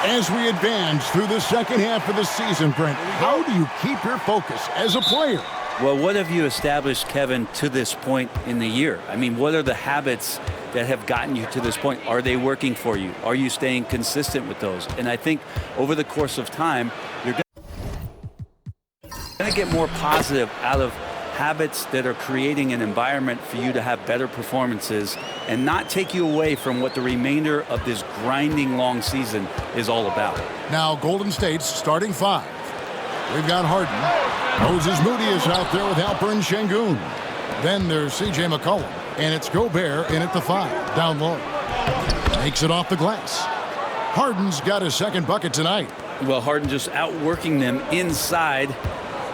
As we advance through the second half of the season, Brent, how do you keep your focus as a player? Well, what have you established, Kevin, to this point in the year? I mean, what are the habits that have gotten you to this point? Are they working for you? Are you staying consistent with those? And I think over the course of time, you're going to get more positive out of habits that are creating an environment for you to have better performances and not take you away from what the remainder of this grinding long season is all about. Now, Golden State's starting five. We've got Harden. Moses Moody is out there with Alperen Şengün. Then there's C.J. McCollum. And it's Gobert in at the 5, down low. Makes it off the glass. Harden's got his second bucket tonight. Well, Harden just outworking them inside.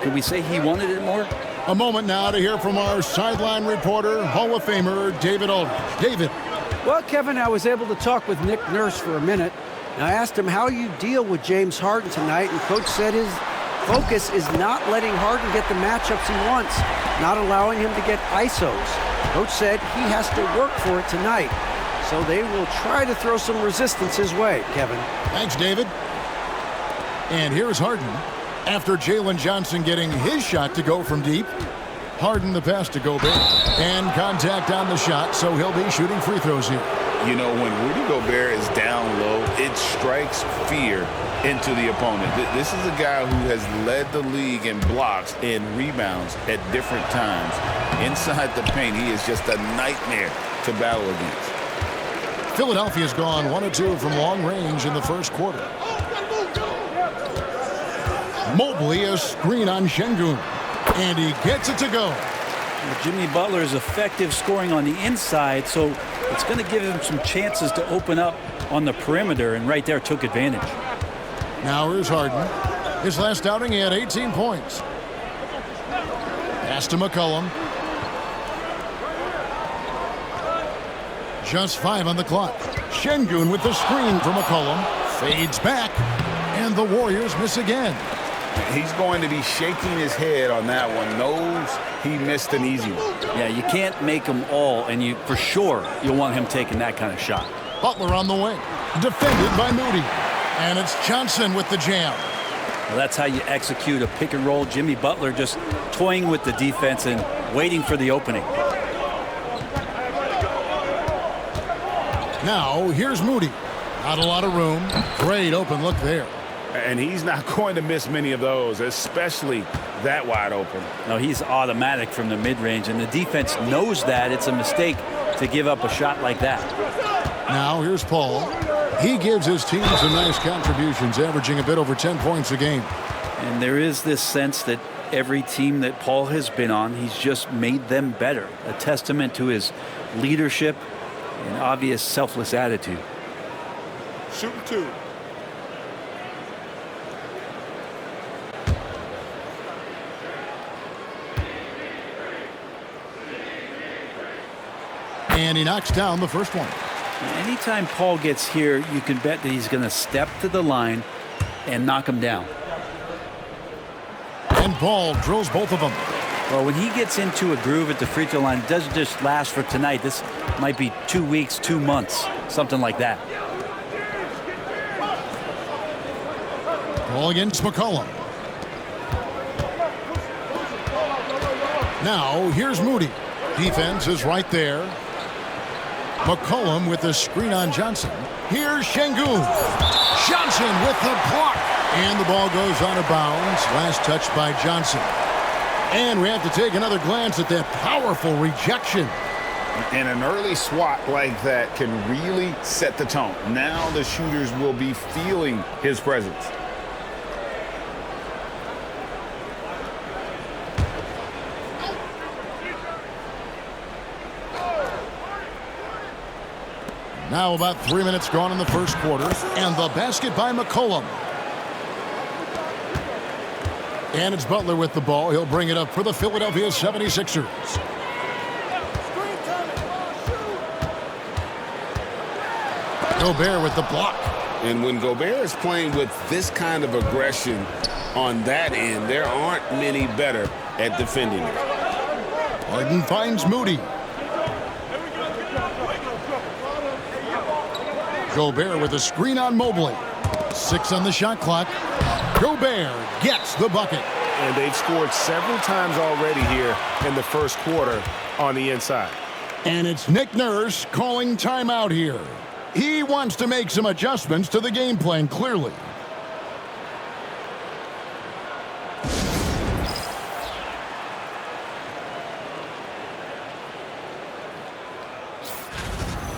Could we say he wanted it more? A moment now to hear from our sideline reporter, Hall of Famer David Aldridge. David. Well, Kevin, I was able to talk with Nick Nurse for a minute. And I asked him how you deal with James Harden tonight, and Coach said his focus is not letting Harden get the matchups he wants, not allowing him to get ISOs. Coach said he has to work for it tonight, so they will try to throw some resistance his way, Kevin. Thanks, David. And here's Harden. After Jalen Johnson getting his shot to go from deep, Harden the pass to Gobert. And contact on the shot, so he'll be shooting free throws here. You know, when Rudy Gobert is down low, it strikes fear into the opponent. This is a guy who has led the league in blocks and rebounds at different times. Inside the paint, he is just a nightmare to battle against. Philadelphia's gone 1 of 2 from long range in the first quarter. Mobley, a screen on Şengün. And he gets it to go. Well, Jimmy Butler is effective scoring on the inside, so it's going to give him some chances to open up on the perimeter, and right there took advantage. Now here's Harden. His last outing, he had 18 points. Pass to McCollum. Just 5 on the clock. Şengün with the screen for McCollum. Fades back. And the Warriors miss again. He's going to be shaking his head on that one. Knows he missed an easy one. Yeah, you can't make them all, and you for sure you'll want him taking that kind of shot. Butler on the wing. Defended by Moody. And it's Johnson with the jam. Well, that's how you execute a pick and roll. Jimmy Butler just toying with the defense and waiting for the opening. Now, here's Moody. Not a lot of room. Great open look there. And he's not going to miss many of those, especially that wide open. No, he's automatic from the mid-range, and the defense knows that. It's a mistake to give up a shot like that. Now, here's Paul. He gives his team some nice contributions, averaging a bit over 10 points a game. And there is this sense that every team that Paul has been on, he's just made them better. A testament to his leadership and obvious selfless attitude. Shooting 2. And he knocks down the first one. Anytime Paul gets here, you can bet that he's going to step to the line and knock him down. And Paul drills both of them. Well, when he gets into a groove at the free throw line, it doesn't just last for tonight. This might be 2 weeks, 2 months, something like that. Ball against McCollum. Now, here's Moody. Defense is right there. McCollum with the screen on Johnson. Here's Şengün. Johnson with the block. And the ball goes out of bounds. Last touch by Johnson. And we have to take another glance at that powerful rejection. And an early swat like that can really set the tone. Now the shooters will be feeling his presence. Now about 3 minutes gone in the first quarter. And the basket by McCollum. And it's Butler with the ball. He'll bring it up for the Philadelphia 76ers. Gobert with the block. And when Gobert is playing with this kind of aggression on that end, there aren't many better at defending it. Harden finds Moody. Gobert with a screen on Mobley. 6 on the shot clock. Gobert gets the bucket. And they've scored several times already here in the first quarter on the inside. And it's Nick Nurse calling timeout here. He wants to make some adjustments to the game plan, clearly.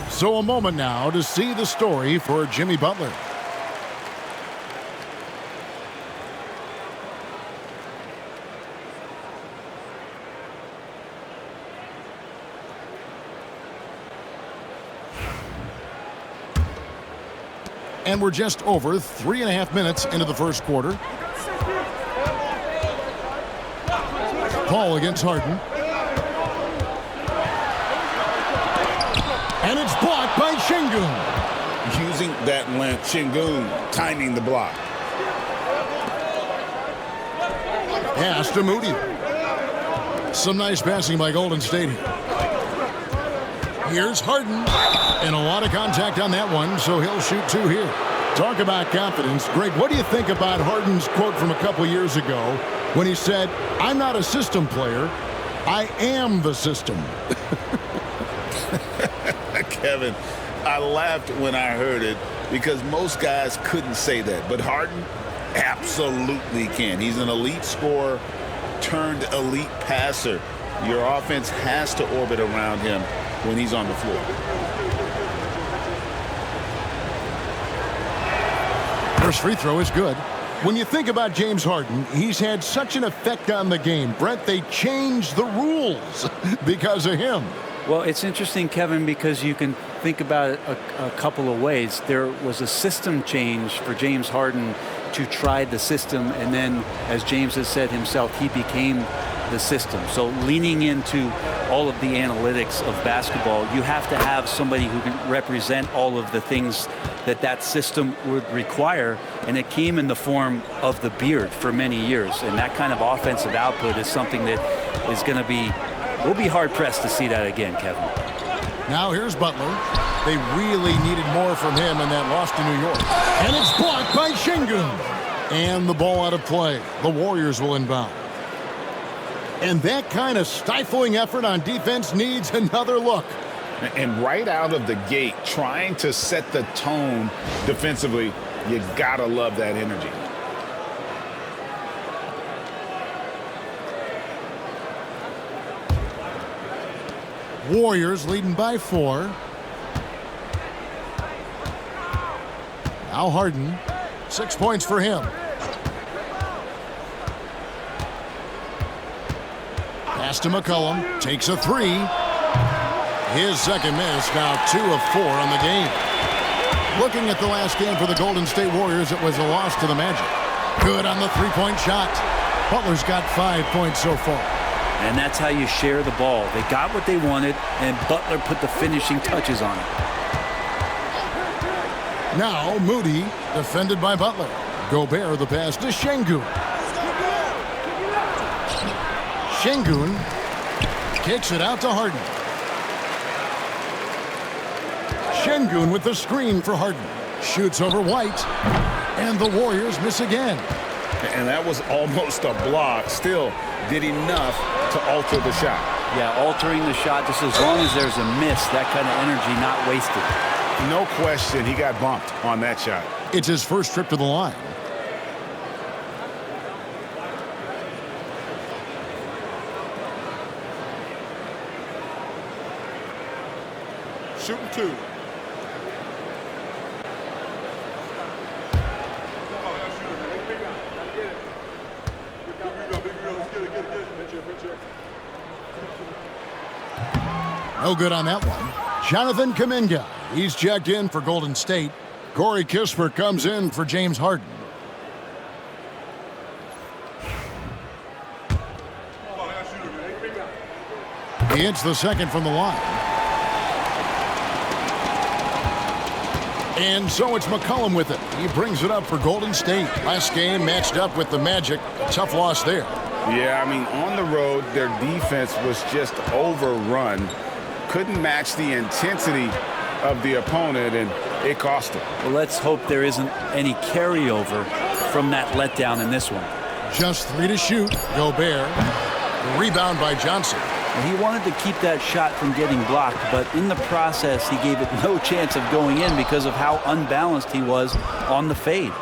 So a moment now to see the story for Jimmy Butler. And we're just over 3.5 minutes into the first quarter. Paul against Harden. And it's blocked by Şengün. Using that length, Şengün timing the block. Pass to Moody. Some nice passing by Golden State here. Here's Harden. And a lot of contact on that one, so he'll shoot 2 here. Talk about confidence. Greg, what do you think about Harden's quote from a couple years ago when he said, "I'm not a system player, I am the system"? Kevin, I laughed when I heard it because most guys couldn't say that. But Harden absolutely can. He's an elite scorer turned elite passer. Your offense has to orbit around him when he's on the floor. First free throw is good. When you think about James Harden, he's had such an effect on the game. Brent, they changed the rules because of him. Well, it's interesting, Kevin, because you can think about it a couple of ways. There was a system change for James Harden to try the system, and then, as James has said himself, he became the system. So leaning into all of the analytics of basketball, you have to have somebody who can represent all of the things that system would require, and it came in the form of the beard for many years. And that kind of offensive output is something that is going to be, we'll be hard-pressed to see that again, Kevin. Now here's Butler. They really needed more from him in that loss to New York. And it's blocked by Şengün. And the ball out of play. The Warriors will inbound. And that kind of stifling effort on defense needs another look. And right out of the gate, trying to set the tone defensively, you gotta love that energy. Warriors leading by 4. Now Harden. 6 points for him. Pass to McCollum. Takes a 3. His second miss, now 2 of 4 on the game. Looking at the last game for the Golden State Warriors, it was a loss to the Magic. Good on the three-point shot. Butler's got 5 points so far. And that's how you share the ball. They got what they wanted, and Butler put the finishing touches on it. Now Moody, defended by Butler. Gobert the pass to Şengün. Şengün kicks it out to Harden. Şengün with the screen for Harden. Shoots over White. And the Warriors miss again. And that was almost a block. Still did enough to alter the shot. Yeah, altering the shot, just as long as there's a miss, that kind of energy not wasted. No question, he got bumped on that shot. It's his first trip to the line. Shooting 2. No good on that one. Jonathan Kuminga. He's checked in for Golden State. Corey Kispert comes in for James Harden. He hits the second from the line. And so it's McCollum with it. He brings it up for Golden State. Last game matched up with the Magic. A tough loss there. Yeah, I mean, on the road, their defense was just overrun. Couldn't match the intensity of the opponent, and It cost him. Well, let's hope there isn't any carryover from that letdown in this one. Just 3 to shoot. Gobert. The rebound by Johnson. He wanted to keep that shot from getting blocked, but in the process, he gave it no chance of going in because of how unbalanced he was on the fade.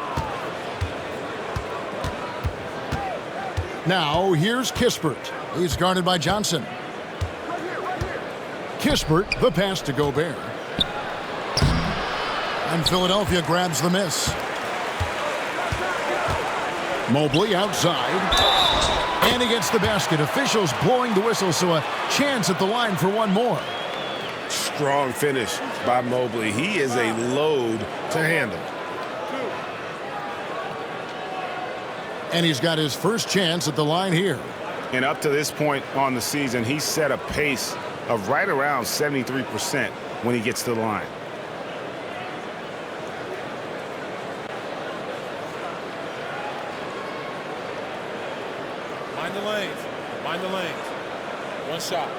Now, here's Kispert. He's guarded by Johnson. Kispert, the pass to Gobert. And Philadelphia grabs the miss. Mobley outside. And he gets the basket. Officials blowing the whistle, so a chance at the line for one more. Strong finish by Mobley. He is a load to handle. And he's got his first chance at the line here. And up to this point on the season, he's set a pace of right around 73% when he gets to the line. Mind the lanes. Mind the lanes. One shot.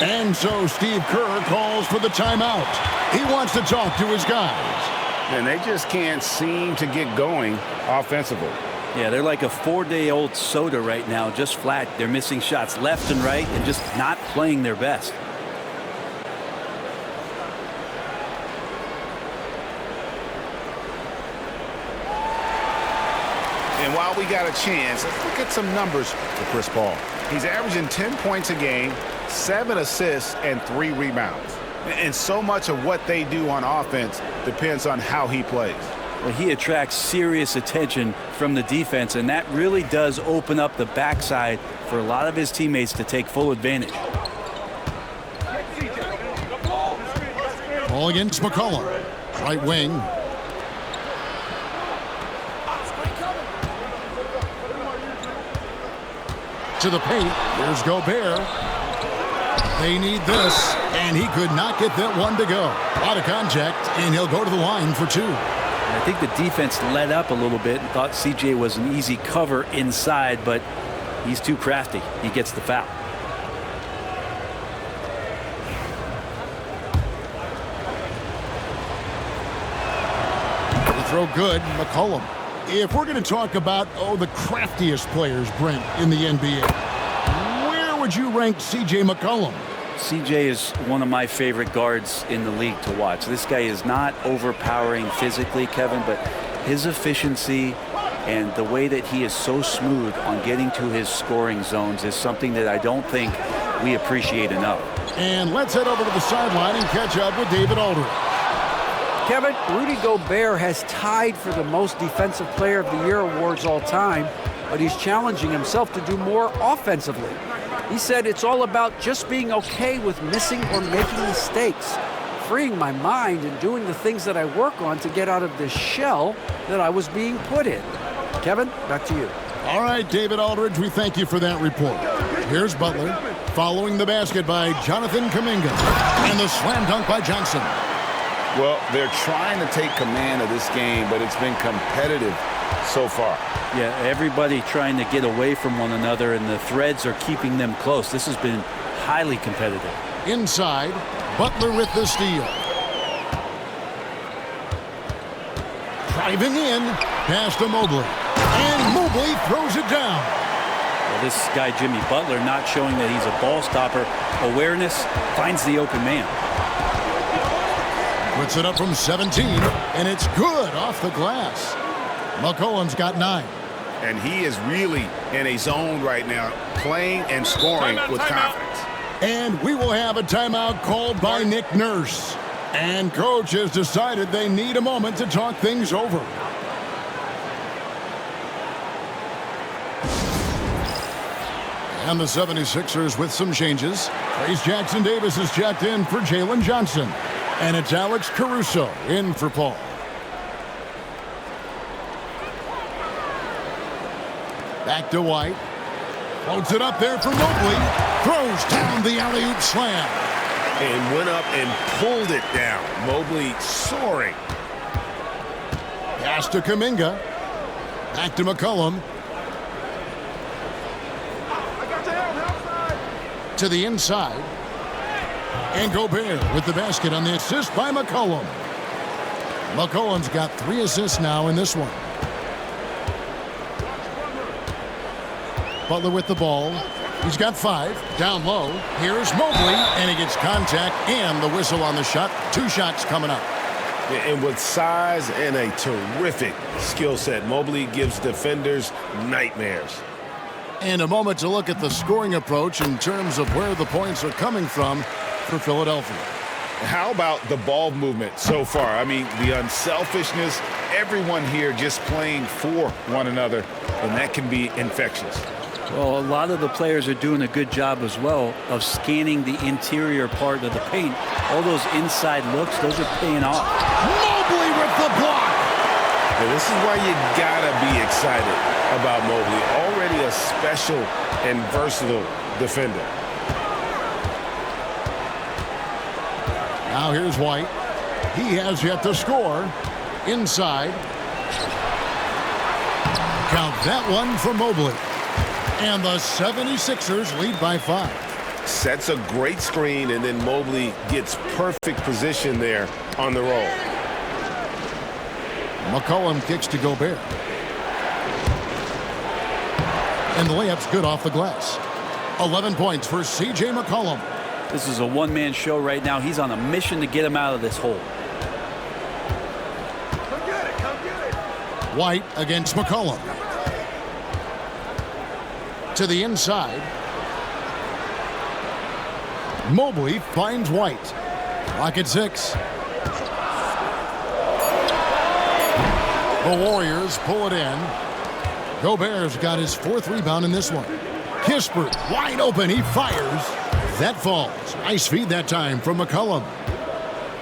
And so Steve Kerr calls for the timeout. He wants to talk to his guys. And they just can't seem to get going offensively. Yeah, they're like a 4-day-old soda right now, just flat. They're missing shots left and right and just not playing their best. And while we got a chance, let's look at some numbers for Chris Paul. He's averaging 10 points a game, 7 assists, and 3 rebounds. And so much of what they do on offense depends on how he plays. Well, he attracts serious attention from the defense, and that really does open up the backside for a lot of his teammates to take full advantage. Ball against McCollum. Right wing. To the paint. Here's Gobert. They need this, and he could not get that one to go. Out of contact, and he'll go to the line for 2. I think the defense let up a little bit and thought CJ was an easy cover inside, but he's too crafty. He gets the foul. The throw good. McCollum. If we're going to talk about, the craftiest players, Brent, in the NBA, where would you rank C.J. McCollum? CJ is one of my favorite guards in the league to watch. This guy is not overpowering physically, Kevin, but his efficiency and the way that he is so smooth on getting to his scoring zones is something that I don't think we appreciate enough. And let's head over to the sideline and catch up with David Aldridge. Kevin, Rudy Gobert has tied for the most Defensive Player of the Year awards all time, but he's challenging himself to do more offensively. He said it's all about just being okay with missing or making mistakes, freeing my mind and doing the things that I work on to get out of this shell that I was being put in. Kevin, back to you. All right, David Aldridge, we thank you for that report. Here's Butler, following the basket by Jonathan Kuminga, and the slam dunk by Johnson. Well, they're trying to take command of this game, but it's been competitive so far. Yeah, everybody trying to get away from one another, and the threads are keeping them close. This has been highly competitive. Inside, Butler with the steal. Driving in, pass to Mobley. And Mobley throws it down. Well, this guy, Jimmy Butler, not showing that he's a ball stopper. Awareness, finds the open man. Puts it up from 17, and it's good off the glass. McCollum's got 9. And he is really in a zone right now, playing and scoring with confidence. And we will have a timeout called by Nick Nurse. And coach has decided they need a moment to talk things over. And the 76ers with some changes. Trace Jackson-Davis is checked in for Jalen Johnson. And it's Alex Caruso in for Paul. Back to White. Floats it up there for Mobley. Throws down the alley-oop slam. And went up and pulled it down. Mobley soaring. Pass to Kuminga. Back to McCollum. To the inside. And Gobert with the basket on the assist by McCollum. McCollum's got 3 assists now in this one. Butler with the ball. He's got 5. Down low. Here's Mobley, and he gets contact and the whistle on the shot. 2 shots coming up. And with size and a terrific skill set, Mobley gives defenders nightmares. And a moment to look at the scoring approach in terms of where the points are coming from for Philadelphia. How about the ball movement so far? I mean, the unselfishness, everyone here just playing for one another, and that can be infectious. Well, a lot of the players are doing a good job as well of scanning the interior part of the paint. All those inside looks, those are paying off. Mobley with the block. And this is why you gotta be excited about Mobley. Already a special and versatile defender. Now here's White. He has yet to score. Inside. Count that one for Mobley. And the 76ers lead by 5. Sets a great screen, and then Mobley gets perfect position there on the roll. McCollum kicks to Gobert. And the layup's good off the glass. 11 points for C.J. McCollum. This is a one-man show right now. He's on a mission to get him out of this hole. White against McCollum. To the inside. Mobley finds White. Clock at 6. The Warriors pull it in. Gobert's got his 4th rebound in this one. Kispert wide open. He fires. That falls. Nice feed that time from McCollum.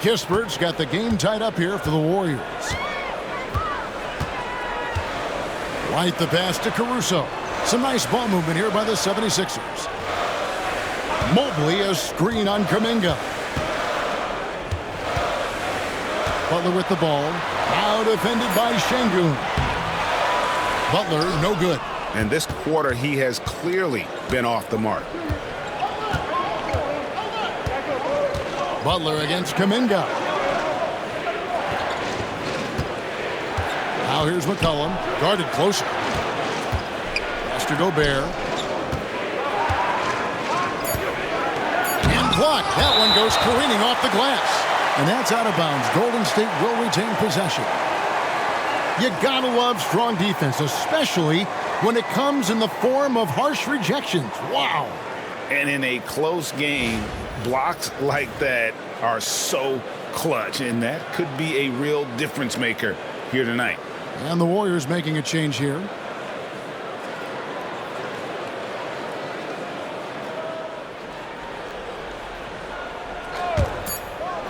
Kispert's got the game tied up here for the Warriors. White the pass to Caruso. Some nice ball movement here by the 76ers. Mobley a screen on Kuminga. Butler with the ball. Now defended by Şengün. Butler no good. And this quarter, he has clearly been off the mark. Butler against Kuminga. Now here's McCollum. Guarded closer. To Gobert. And blocked. That one goes careening off the glass. And that's out of bounds. Golden State will retain possession. You gotta love strong defense, especially when it comes in the form of harsh rejections. Wow. And in a close game, blocks like that are so clutch, and that could be a real difference maker here tonight. And the Warriors making a change here.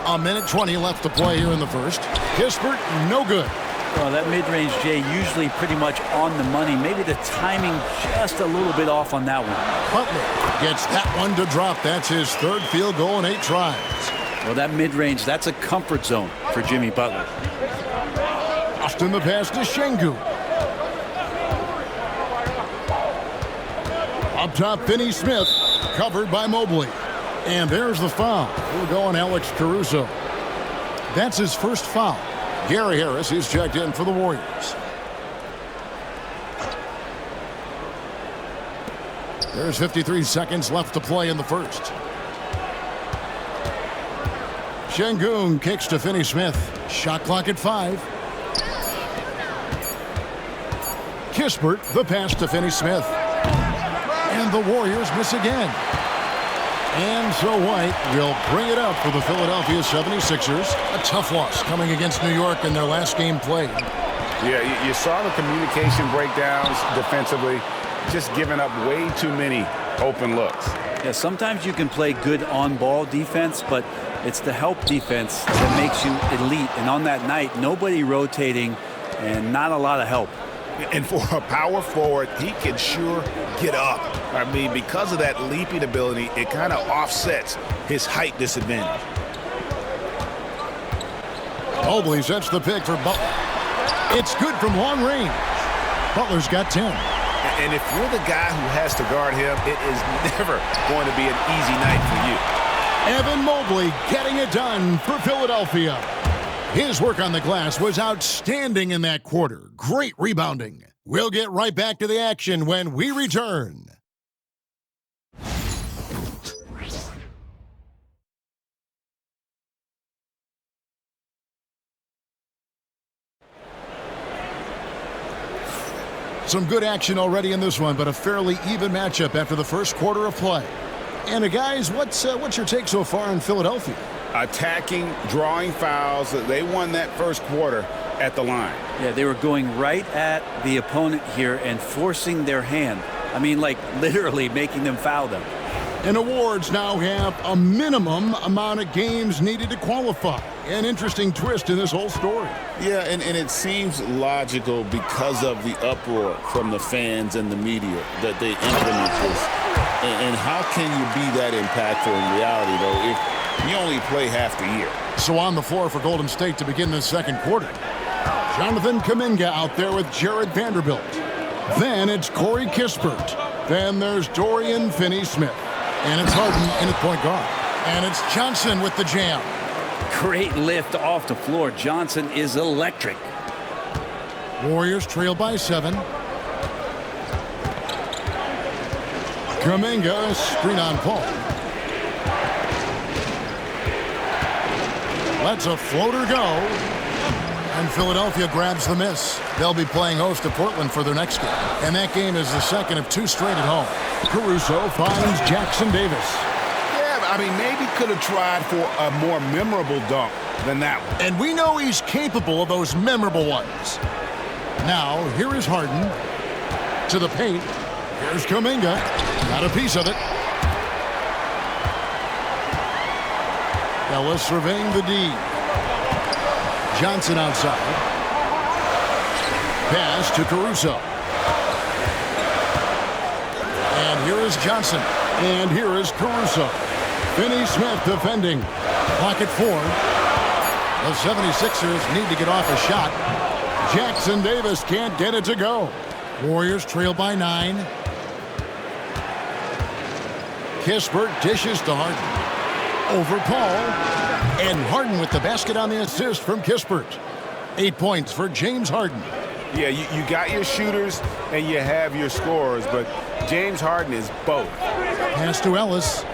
A minute 20 left to play here in the first. Kispert, no good. Well, that mid-range, Jay, usually pretty much on the money. Maybe the timing just a little bit off on that one. Butler gets that one to drop. That's his 3rd field goal in 8 tries. Well, that mid-range, that's a comfort zone for Jimmy Butler. Austin the pass to Şengün. Up top, Finney-Smith, covered by Mobley. And there's the foul. We'll go on Alex Caruso. That's his first foul. Gary Harris is checked in for the Warriors. There's 53 seconds left to play in the first. Şengün kicks to Finney-Smith. Shot clock at 5. Kispert, the pass to Finney-Smith. And the Warriors miss again. And so White will bring it up for the Philadelphia 76ers. A tough loss coming against New York in their last game played. Yeah, you saw the communication breakdowns defensively, just giving up way too many open looks. Yeah, sometimes you can play good on-ball defense, but it's the help defense that makes you elite. And on that night, nobody rotating and not a lot of help. And for a power forward, he can sure get up. I mean, because of that leaping ability, it kind of offsets his height disadvantage. Mobley sets the pick for Butler. It's good from long range. Butler's got 10. And if you're the guy who has to guard him, it is never going to be an easy night for you. Evan Mobley getting it done for Philadelphia. His work on the glass was outstanding in that quarter. Great rebounding. We'll get right back to the action when we return. Some good action already in this one, but a fairly even matchup after the first quarter of play. And guys, what's your take so far in Philadelphia? Attacking, drawing fouls. They won that first quarter at the line. Yeah, they were going right at the opponent here and forcing their hand. I mean, like literally making them foul them. And awards now have a minimum amount of games needed to qualify. An interesting twist in this whole story. Yeah, and it seems logical because of the uproar from the fans and the media that they implement this. And how can you be that impactful in reality, though, if you only play half the year? So on the floor for Golden State to begin this second quarter. Jonathan Kuminga out there with Jared Vanderbilt. Then it's Corey Kispert. Then there's Dorian Finney-Smith. And it's Harden in at point guard. And it's Johnson with the jam. Great lift off the floor. Johnson is electric. Warriors trail by 7. Kuminga, screen on Paul. Lets a floater go. And Philadelphia grabs the miss. They'll be playing host to Portland for their next game. And that game is the second of 2 straight at home. Caruso finds Jackson Davis. Yeah, I mean, maybe could have tried for a more memorable dunk than that one. And we know he's capable of those memorable ones. Now, here is Harden to the paint. Here's Kuminga. Got a piece of it. Ellis surveying the D. Johnson outside. Pass to Caruso. And here is Johnson. And here is Caruso. Finney-Smith defending. Clock at 4. The 76ers need to get off a shot. Jackson Davis can't get it to go. Warriors trail by 9. Kispert dishes to Harden. Over Paul. And Harden with the basket on the assist from Kispert. 8 points for James Harden. Yeah, you got your shooters and you have your scorers, but James Harden is both. Pass to Ellis.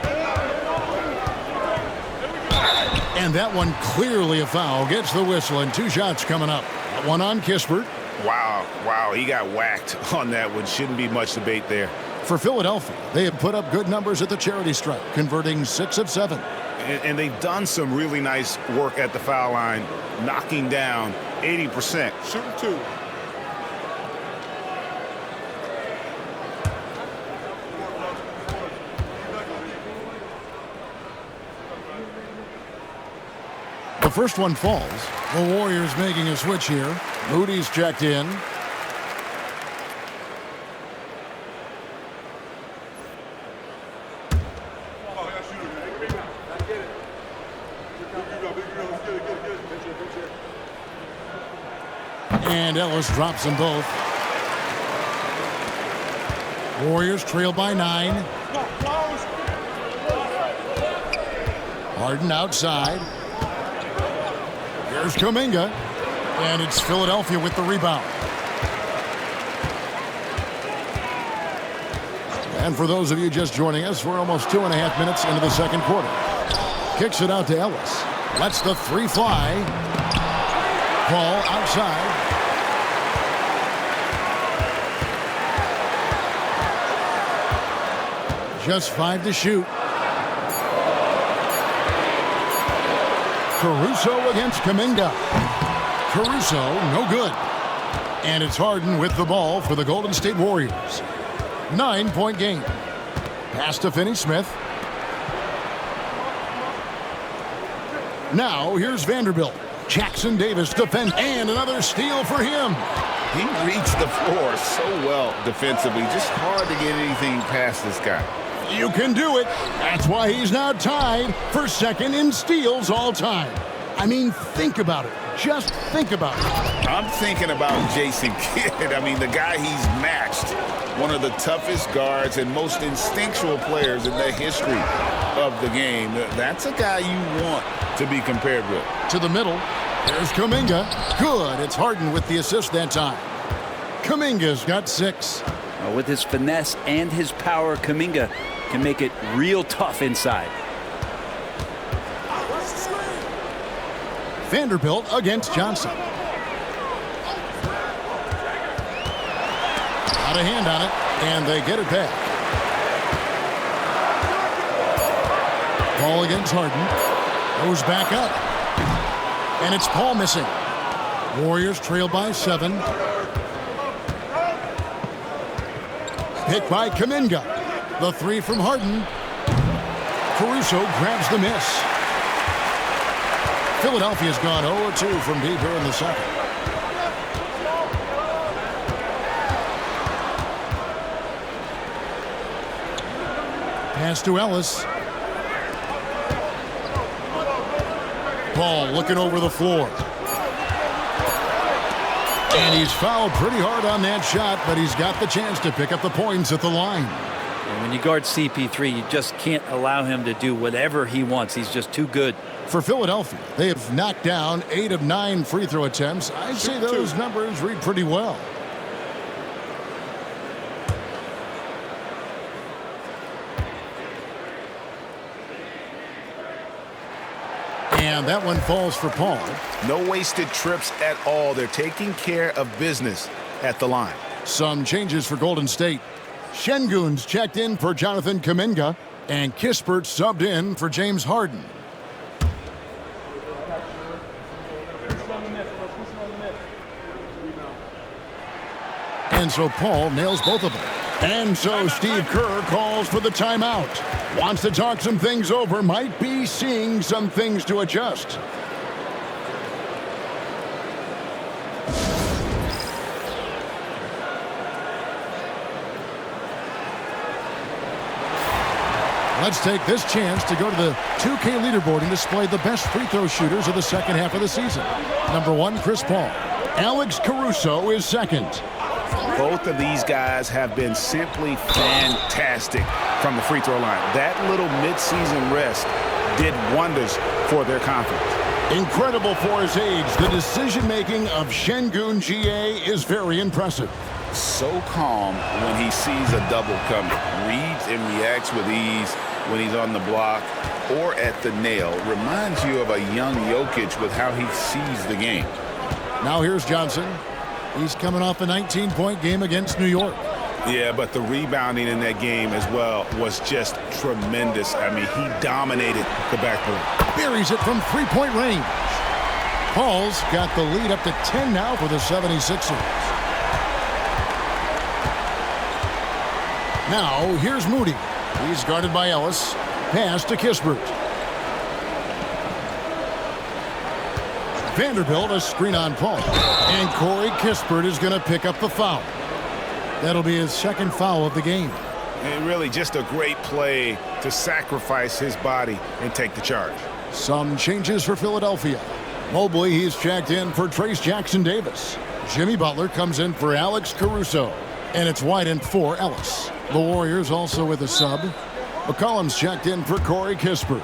And that one clearly a foul. Gets the whistle and 2 shots coming up. One on Kispert. Wow, he got whacked on that one. Shouldn't be much debate there. For Philadelphia, they have put up good numbers at the charity stripe, converting 6 of 7. And they've done some really nice work at the foul line, knocking down 80%. Shooting 2. The first one falls. The Warriors making a switch here. Moody's checked in. And Ellis drops them both. Warriors trail by 9. Harden outside. Here's Kuminga. And it's Philadelphia with the rebound. And for those of you just joining us, we're almost 2.5 minutes into the second quarter. Kicks it out to Ellis. Lets the 3 fly. Paul outside. Just 5 to shoot. Caruso against Kuminga. Caruso, no good. And it's Harden with the ball for the Golden State Warriors. 9-point game. Pass to Finney-Smith. Now, here's Vanderbilt. Jackson Davis defends, and another steal for him. He reached the floor so well defensively. Just hard to get anything past this guy. You can do it. That's why he's now tied for second in steals all time. I mean, think about it. Just think about it. I'm thinking about Jason Kidd. I mean, the guy he's matched, one of the toughest guards and most instinctual players in the history of the game. That's a guy you want to be compared with. To the middle. There's Kuminga. Good. It's Harden with the assist that time. Kuminga's got 6. With his finesse and his power, Kuminga can make it real tough inside. Vanderbilt against Johnson. Got a hand on it, and they get it back. Ball against Harden. Goes back up. And it's Paul missing. Warriors trail by 7. Hit by Kuminga. The 3 from Harden. Caruso grabs the miss. Philadelphia's gone 0-2 from deep here in the second. Pass to Ellis. Ball looking over the floor. And he's fouled pretty hard on that shot, but he's got the chance to pick up the points at the line. And when you guard CP3, you just can't allow him to do whatever he wants. He's just too good. For Philadelphia, they have knocked down 8 of 9 free throw attempts. I'd say those numbers read pretty well. And that one falls for Paul. No wasted trips at all. They're taking care of business at the line. Some changes for Golden State. Şengün's checked in for Jonathan Kuminga, and Kispert subbed in for James Harden. And so Paul nails both of them. And so Steve Kerr calls for the timeout. Wants to talk some things over. Might be seeing some things to adjust. Let's take this chance to go to the 2K leaderboard and display the best free throw shooters of the second half of the season. Number 1, Chris Paul. Alex Caruso is second. Both of these guys have been simply fantastic from the free throw line. That little midseason rest did wonders for their confidence. Incredible for his age. The decision-making of Şengün GA is very impressive. So calm when he sees a double coming. Reads and reacts with ease when he's on the block or at the nail. Reminds you of a young Jokic with how he sees the game. Now here's Johnson. He's coming off a 19-point game against New York. Yeah, but the rebounding in that game as well was just tremendous. I mean, he dominated the backboard. Buries it from three-point range. Paul's got the lead up to 10 now for the 76ers. Now, here's Moody. He's guarded by Ellis. Pass to Kispert. Vanderbilt, a screen on Paul. And Corey Kispert is going to pick up the foul. That'll be his second foul of the game. And really just a great play to sacrifice his body and take the charge. Some changes for Philadelphia. Mobley, he's checked in for Trace Jackson-Davis. Jimmy Butler comes in for Alex Caruso. And it's White for Ellis. The Warriors also with a sub. McCollum's checked in for Corey Kispert.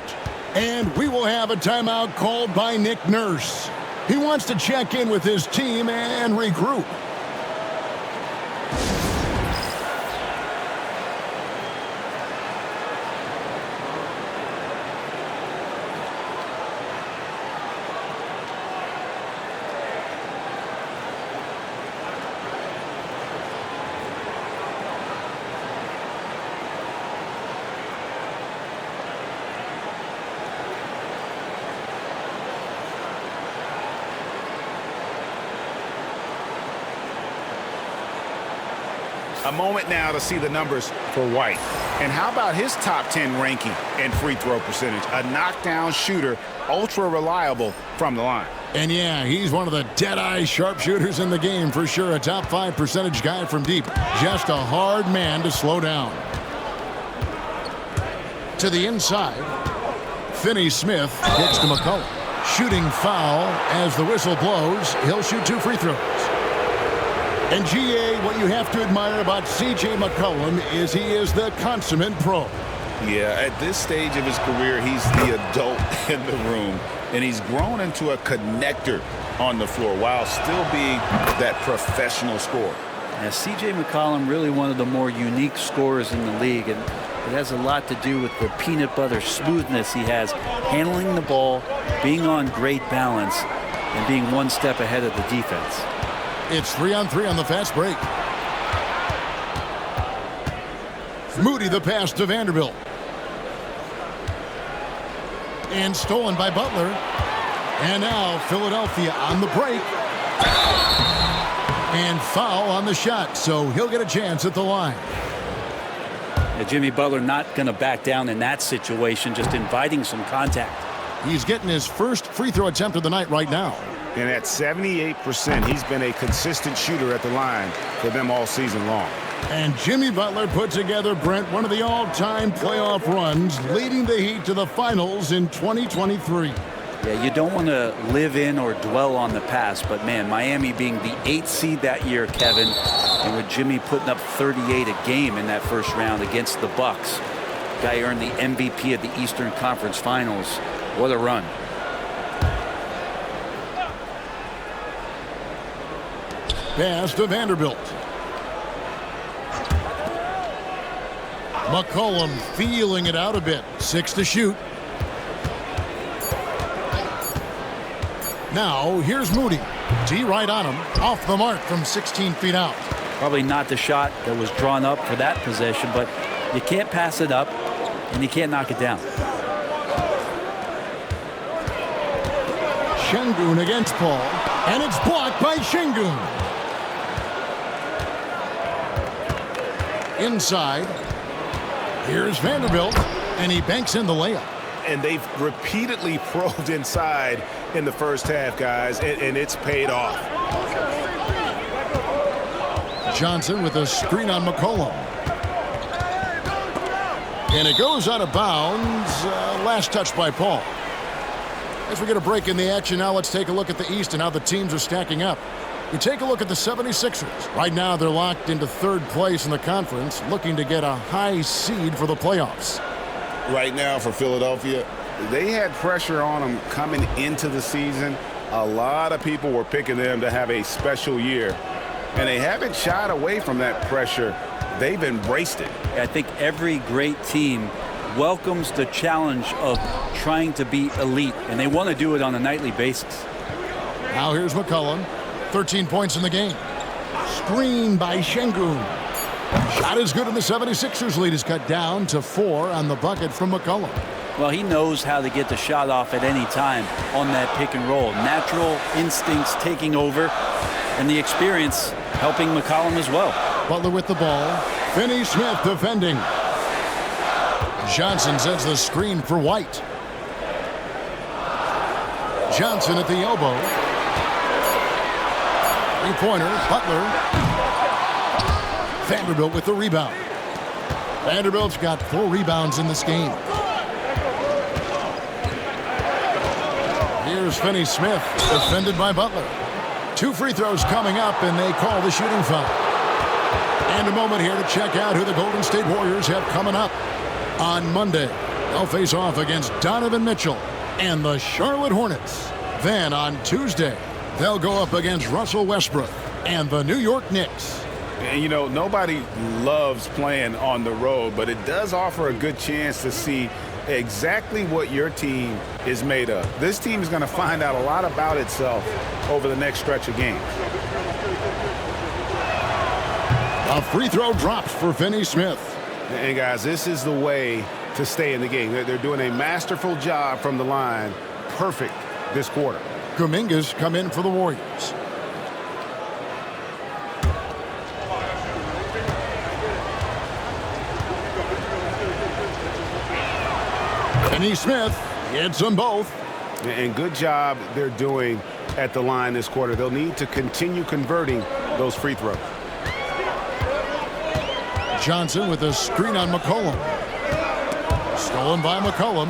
And we will have a timeout called by Nick Nurse. He wants to check in with his team and regroup. A moment now to see the numbers for White. And how about his top 10 ranking and free throw percentage? A knockdown shooter, ultra reliable from the line. And yeah, he's one of the dead-eye sharpshooters in the game for sure. A top 5 percentage guy from deep. Just a hard man to slow down. To the inside. Finney-Smith kicks to McCollum. Shooting foul as the whistle blows. He'll shoot 2 free throws. And GA, what you have to admire about C.J. McCollum is he is the consummate pro. Yeah, at this stage of his career, he's the adult in the room, and he's grown into a connector on the floor while still being that professional scorer. Now, C.J. McCollum, really one of the more unique scorers in the league, and it has a lot to do with the peanut butter smoothness he has, handling the ball, being on great balance, and being one step ahead of the defense. It's 3-on-3 on the fast break. Moody the pass to Vanderbilt. And stolen by Butler. And now Philadelphia on the break. And foul on the shot, so he'll get a chance at the line. Jimmy Butler not going to back down in that situation, just inviting some contact. He's getting his first free throw attempt of the night right now. And at 78%, he's been a consistent shooter at the line for them all season long. And Jimmy Butler put together, Brent, one of the all-time playoff runs, leading the Heat to the finals in 2023. Yeah, you don't want to live in or dwell on the past, but man, Miami being the 8th seed that year, Kevin, and with Jimmy putting up 38 a game in that first round against the Bucks. Guy earned the MVP of the Eastern Conference Finals. What a run. Pass to Vanderbilt. McCollum feeling it out a bit. 6 to shoot. Now, here's Moody. D right on him. Off the mark from 16 feet out. Probably not the shot that was drawn up for that possession, but you can't pass it up, and you can't knock it down. Şengün against Paul, and it's blocked by Şengün. Inside. Here's Vanderbilt, and he banks in the layup. And they've repeatedly probed inside in the first half, guys, and it's paid off. Johnson with a screen on McCollum. And it goes out of bounds. Last touch by Paul. As we get a break in the action now, let's take a look at the East and how the teams are stacking up. We take a look at the 76ers. Right now, they're locked into 3rd place in the conference, looking to get a high seed for the playoffs. Right now for Philadelphia, They had pressure on them coming into the season. A lot of people were picking them to have a special year, and they haven't shied away from that pressure. They've embraced it. I think every great team welcomes the challenge of trying to be elite, and they want to do it on a nightly basis. Now here's McCollum. 13 points in the game. Screen by Şengün. Shot is good, and the 76ers lead is cut down to 4 on the bucket from McCollum. Well, he knows how to get the shot off at any time on that pick and roll. Natural instincts taking over, and the experience helping McCollum as well. Butler with the ball. Finney-Smith defending. Johnson sends the screen for White. Johnson at the elbow. Three-pointer, Butler. Vanderbilt with the rebound. Vanderbilt's got 4 rebounds in this game. Here's Finney-Smith, defended by Butler. 2 free throws coming up, and they call the shooting foul. And a moment here to check out who the Golden State Warriors have coming up. On Monday, they'll face off against Donovan Mitchell and the Charlotte Hornets. Then on Tuesday, they'll go up against Russell Westbrook and the New York Knicks. And, you know, nobody loves playing on the road, but it does offer a good chance to see exactly what your team is made of. This team is going to find out a lot about itself over the next stretch of games. A free throw drops for Finney-Smith. And, guys, this is the way to stay in the game. They're doing a masterful job from the line. Perfect this quarter. Kuminga's come in for the Warriors. Finney-Smith hits them both. And good job they're doing at the line this quarter. They'll need to continue converting those free throws. Johnson with a screen on McCollum. Stolen by McCollum.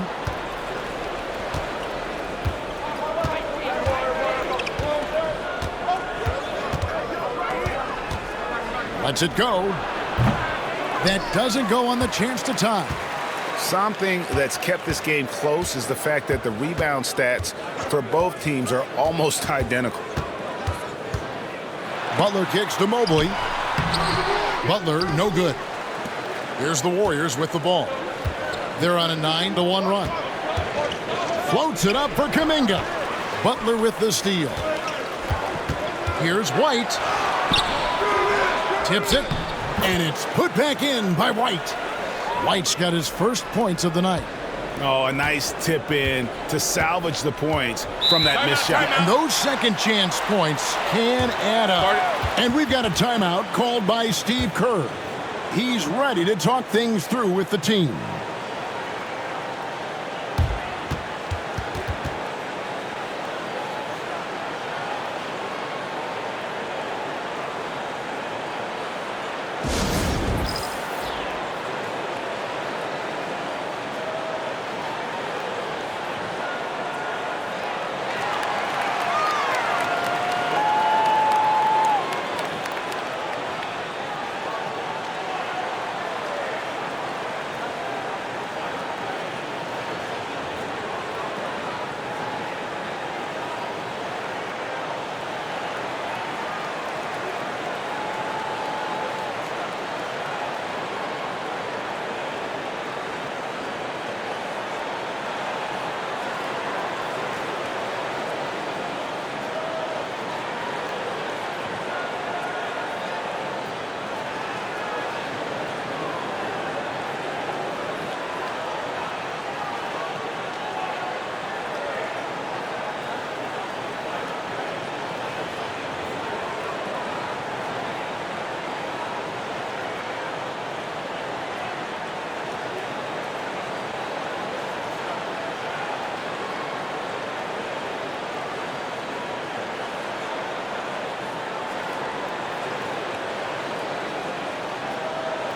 Lets it go. That doesn't go on the chance to tie. Something that's kept this game close is the fact that the rebound stats for both teams are almost identical. Butler kicks to Mobley. Butler, no good. Here's the Warriors with the ball. They're on a 9-1 run. Floats it up for Kuminga. Butler with the steal. Here's White. Tips it, and it's put back in by White. White's got his first points of the night. Oh, a nice tip in to salvage the points from that missed shot. And those second chance points can add up. And we've got a timeout called by Steve Kerr. He's ready to talk things through with the team.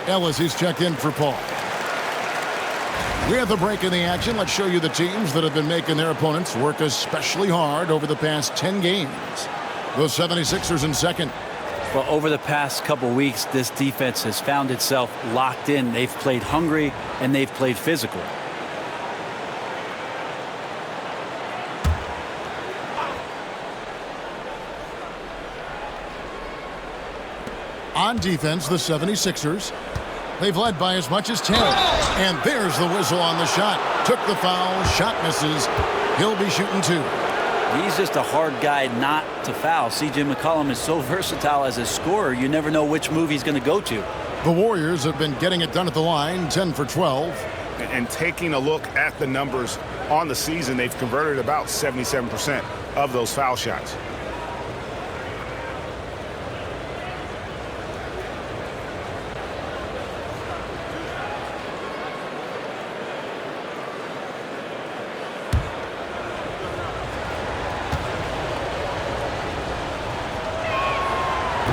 Ellis is checked in for Paul. We have the break in the action. Let's show you the teams that have been making their opponents work especially hard over the past 10 games. The 76ers in second. Well, over the past couple weeks, this defense has found itself locked in. They've played hungry and they've played physical. On defense, the 76ers. They've led by as much as 10. And there's the whistle on the shot. Took the foul. Shot misses. He'll be shooting two. He's just a hard guy not to foul. C.J. McCollum is so versatile as a scorer, you never know which move he's going to go to. The Warriors have been getting it done at the line, 10 for 12. And taking a look at the numbers on the season, they've converted about 77% of those foul shots.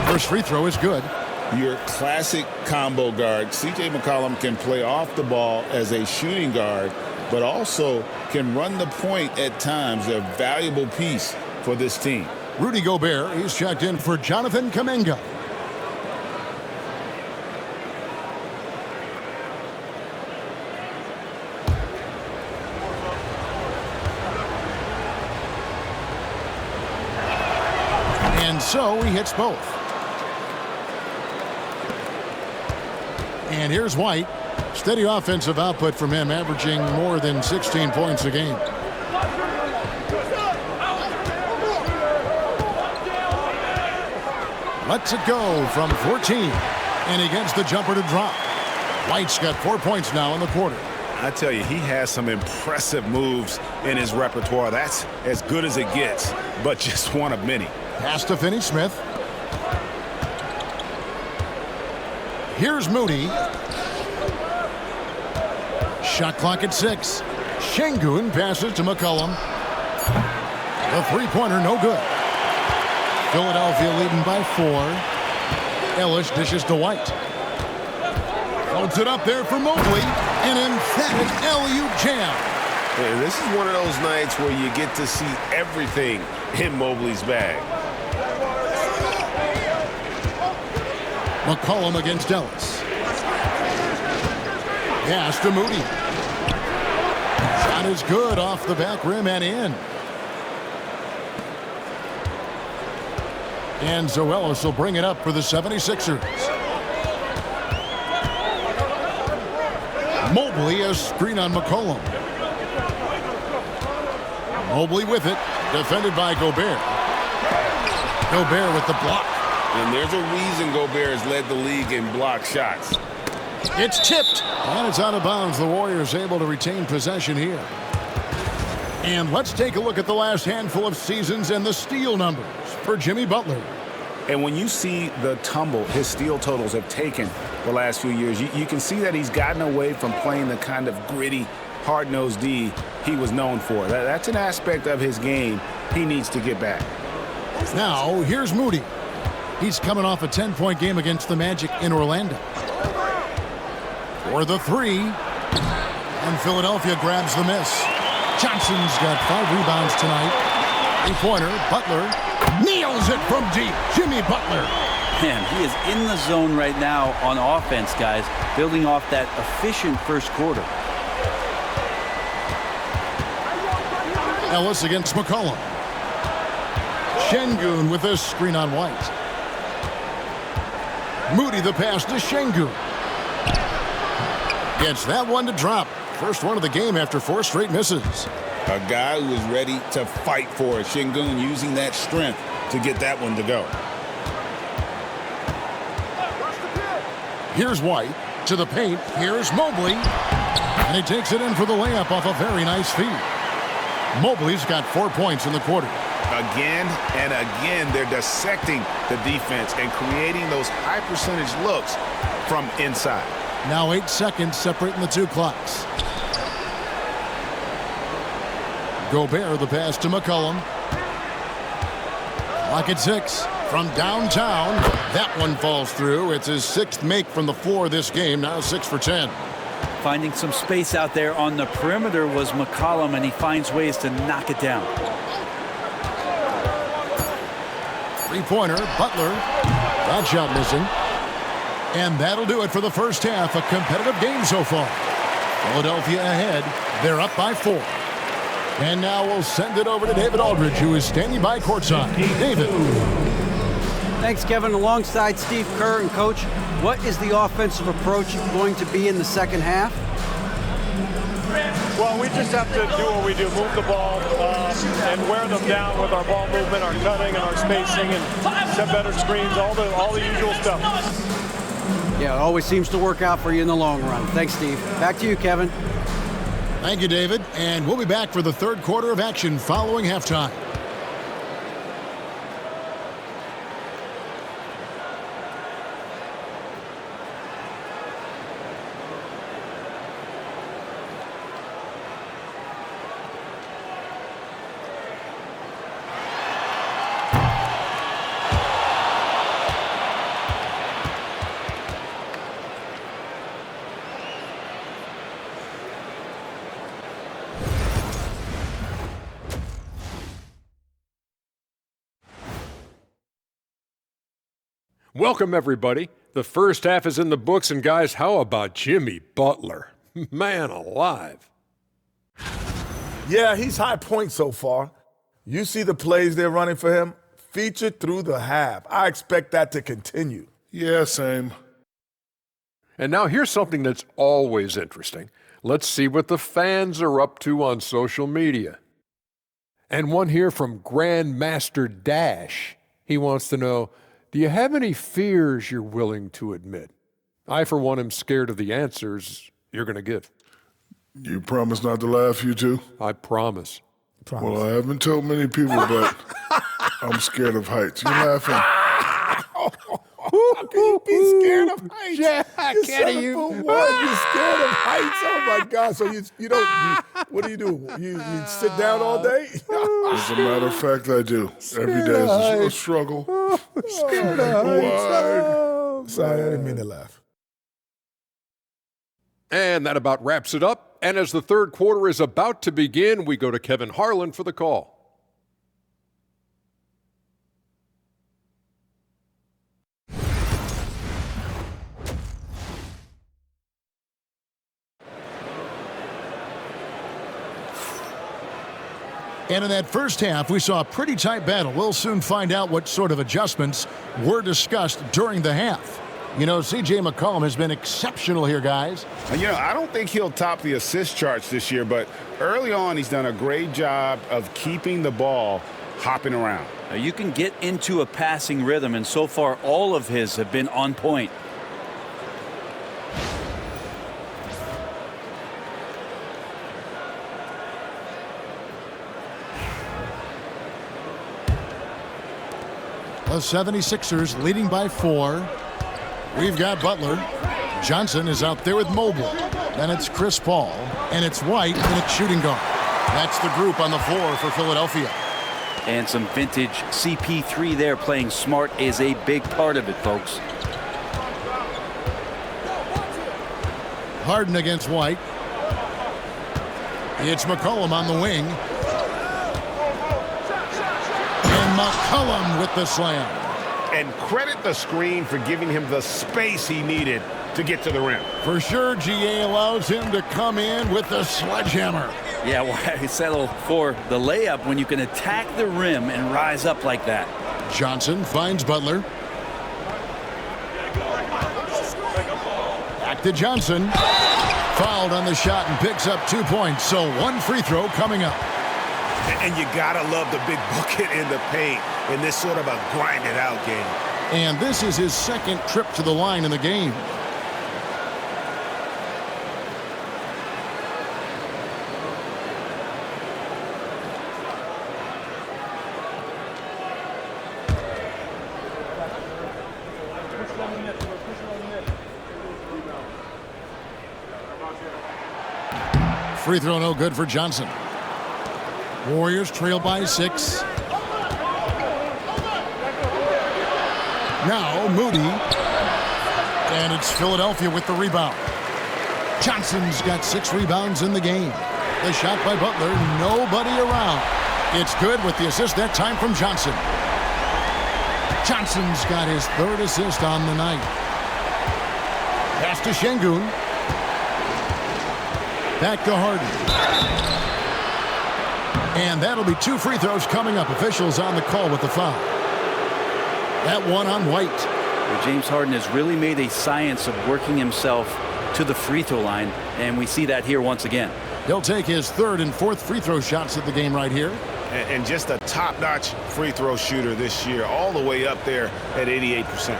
First free throw is good. Your classic combo guard. C.J. McCollum can play off the ball as a shooting guard, but also can run the point at times. A valuable piece for this team. Rudy Gobert, he's checked in for Jonathan Kuminga. And so he hits both. And here's White. Steady offensive output from him, averaging more than 16 points a game. Lets it go from 14. And he gets the jumper to drop. White's got 4 points now in the quarter. I tell you, he has some impressive moves in his repertoire. That's as good as it gets, but just one of many. Pass to Finney-Smith. Here's Moody. Shot clock at 6. Şengün passes to McCollum. The three-pointer, no good. Philadelphia leading by 4. Ellis dishes to White. Floats it up there for Mobley. An emphatic alley-oop jam. Yeah, this is one of those nights where you get to see everything in Mobley's bag. McCollum against Ellis. Pass to Moody. Shot is good off the back rim and in. And Zoelis will bring it up for the 76ers. Mobley, a screen on McCollum. Mobley with it, defended by Gobert. Gobert with the block. And there's a reason Gobert has led the league in block shots. It's tipped, and it's out of bounds. The Warriors able to retain possession here. And let's take a look at the last handful of seasons and the steal numbers for Jimmy Butler. And when you see the tumble his steal totals have taken the last few years, you can see that he's gotten away from playing the kind of gritty, hard-nosed D he was known for. That's an aspect of his game he needs to get back. Now, here's Moody. He's coming off a 10-point game against the Magic in Orlando. For the three. And Philadelphia grabs the miss. Johnson's got 5 rebounds tonight. Three-pointer, Butler nails it from deep. Jimmy Butler. Man, he is in the zone right now on offense, guys, building off that efficient first quarter. Ellis against McCollum. Şengün with a screen on White. Moody the pass to Şengün. Gets that one to drop. First one of the game after 4 straight misses. A guy who is ready to fight for it. Şengün using that strength to get that one to go. Here's White to the paint. Here's Mobley. And he takes it in for the layup off a very nice feed. Mobley's got 4 points in the quarter. Again and again, they're dissecting the defense and creating those high percentage looks from inside. Now 8 seconds separating the two clocks. Gobert the pass to McCollum. Clock at 6 from downtown. That one falls through. It's his 6th make from the floor this game. Now 6 for 10. Finding some space out there on the perimeter was McCollum, and he finds ways to knock it down. Three-pointer, Butler. That shot missing. And that'll do it for the first half. A competitive game so far. Philadelphia ahead. They're up by 4. And now we'll send it over to David Aldridge, who is standing by courtside. David. Thanks, Kevin. Alongside Steve Kerr and Coach, what is the offensive approach going to be in the second half? Well, we just have to do what we do, move the ball and wear them down with our ball movement, our cutting, and our spacing, and set better screens, all the usual stuff. Yeah, it always seems to work out for you in the long run. Thanks, Steve. Back to you, Kevin. Thank you, David. And we'll be back for the third quarter of action following halftime. Welcome, everybody. The first half is in the books, and guys, how about Jimmy Butler? Man alive. Yeah, he's high point so far. You see the plays they're running for him? Featured through the half. I expect that to continue. Yeah, same. And now here's something that's always interesting. Let's see what the fans are up to on social media. And one here from Grandmaster Dash. He wants to know, do you have any fears you're willing to admit? I, for one, am scared of the answers you're going to give. You promise not to laugh, you two? I promise. Well, I haven't told many people, but I'm scared of heights. You laughing? How can you be scared of heights? Yeah, You're can't 7'1". you? You're scared of heights. Oh my God! So you don't. What do? You sit down all day? As a matter of fact, I do. Every day is a struggle. Scared of heights. Sorry, I didn't mean to laugh. And that about wraps it up. And as the third quarter is about to begin, we go to Kevin Harlan for the call. And in that first half, we saw a pretty tight battle. We'll soon find out what sort of adjustments were discussed during the half. You know, C.J. McCollum has been exceptional here, guys. You know, I don't think he'll top the assist charts this year, but early on he's done a great job of keeping the ball hopping around. Now, you can get into a passing rhythm, and so far all of his have been on point. The 76ers leading by 4. We've got Butler. Johnson is out there with Mobley. Then it's Chris Paul. And it's White, and it's shooting guard. That's the group on the floor for Philadelphia. And some vintage CP3 there. Playing smart is a big part of it, folks. Harden against White. It's McCollum on the wing. And McCollum with the slam. And credit the screen for giving him the space he needed to get to the rim. For sure, GA allows him to come in with the sledgehammer. Yeah, why settle for the layup when you can attack the rim and rise up like that? Johnson finds Butler. Back to Johnson. Fouled on the shot and picks up 2 points. So 1 free throw coming up. And you gotta love the big bucket in the paint in this sort of a grind-it-out game. And this is his second trip to the line in the game. Free throw no good for Johnson. Warriors trail by 6. Now Moody. And it's Philadelphia with the rebound. Johnson's got 6 rebounds in the game. The shot by Butler, nobody around. It's good with the assist that time from Johnson. Johnson's got his 3rd assist on the night. Pass to Şengün. Back to Harden. And that'll be 2 free throws coming up. Officials on the call with the foul. That one on White. Well, James Harden has really made a science of working himself to the free throw line, and we see that here once again. He'll take his 3rd and 4th free throw shots of the game right here. And just a top-notch free throw shooter this year, all the way up there at 88%.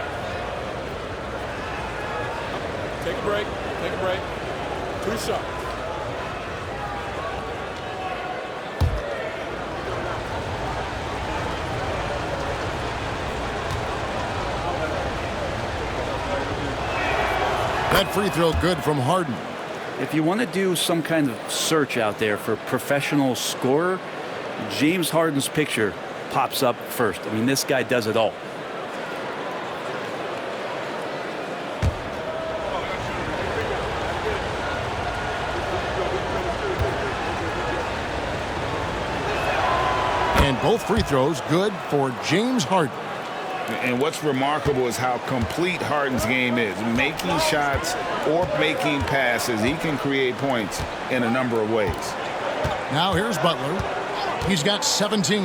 Take a break. Take a break. 2 shots. That free throw good from Harden. If you want to do some kind of search out there for professional scorer, James Harden's picture pops up first. I mean, this guy does it all. And both free throws good for James Harden. And what's remarkable is how complete Harden's game is. Making shots or making passes, he can create points in a number of ways. Now here's Butler. He's got 17.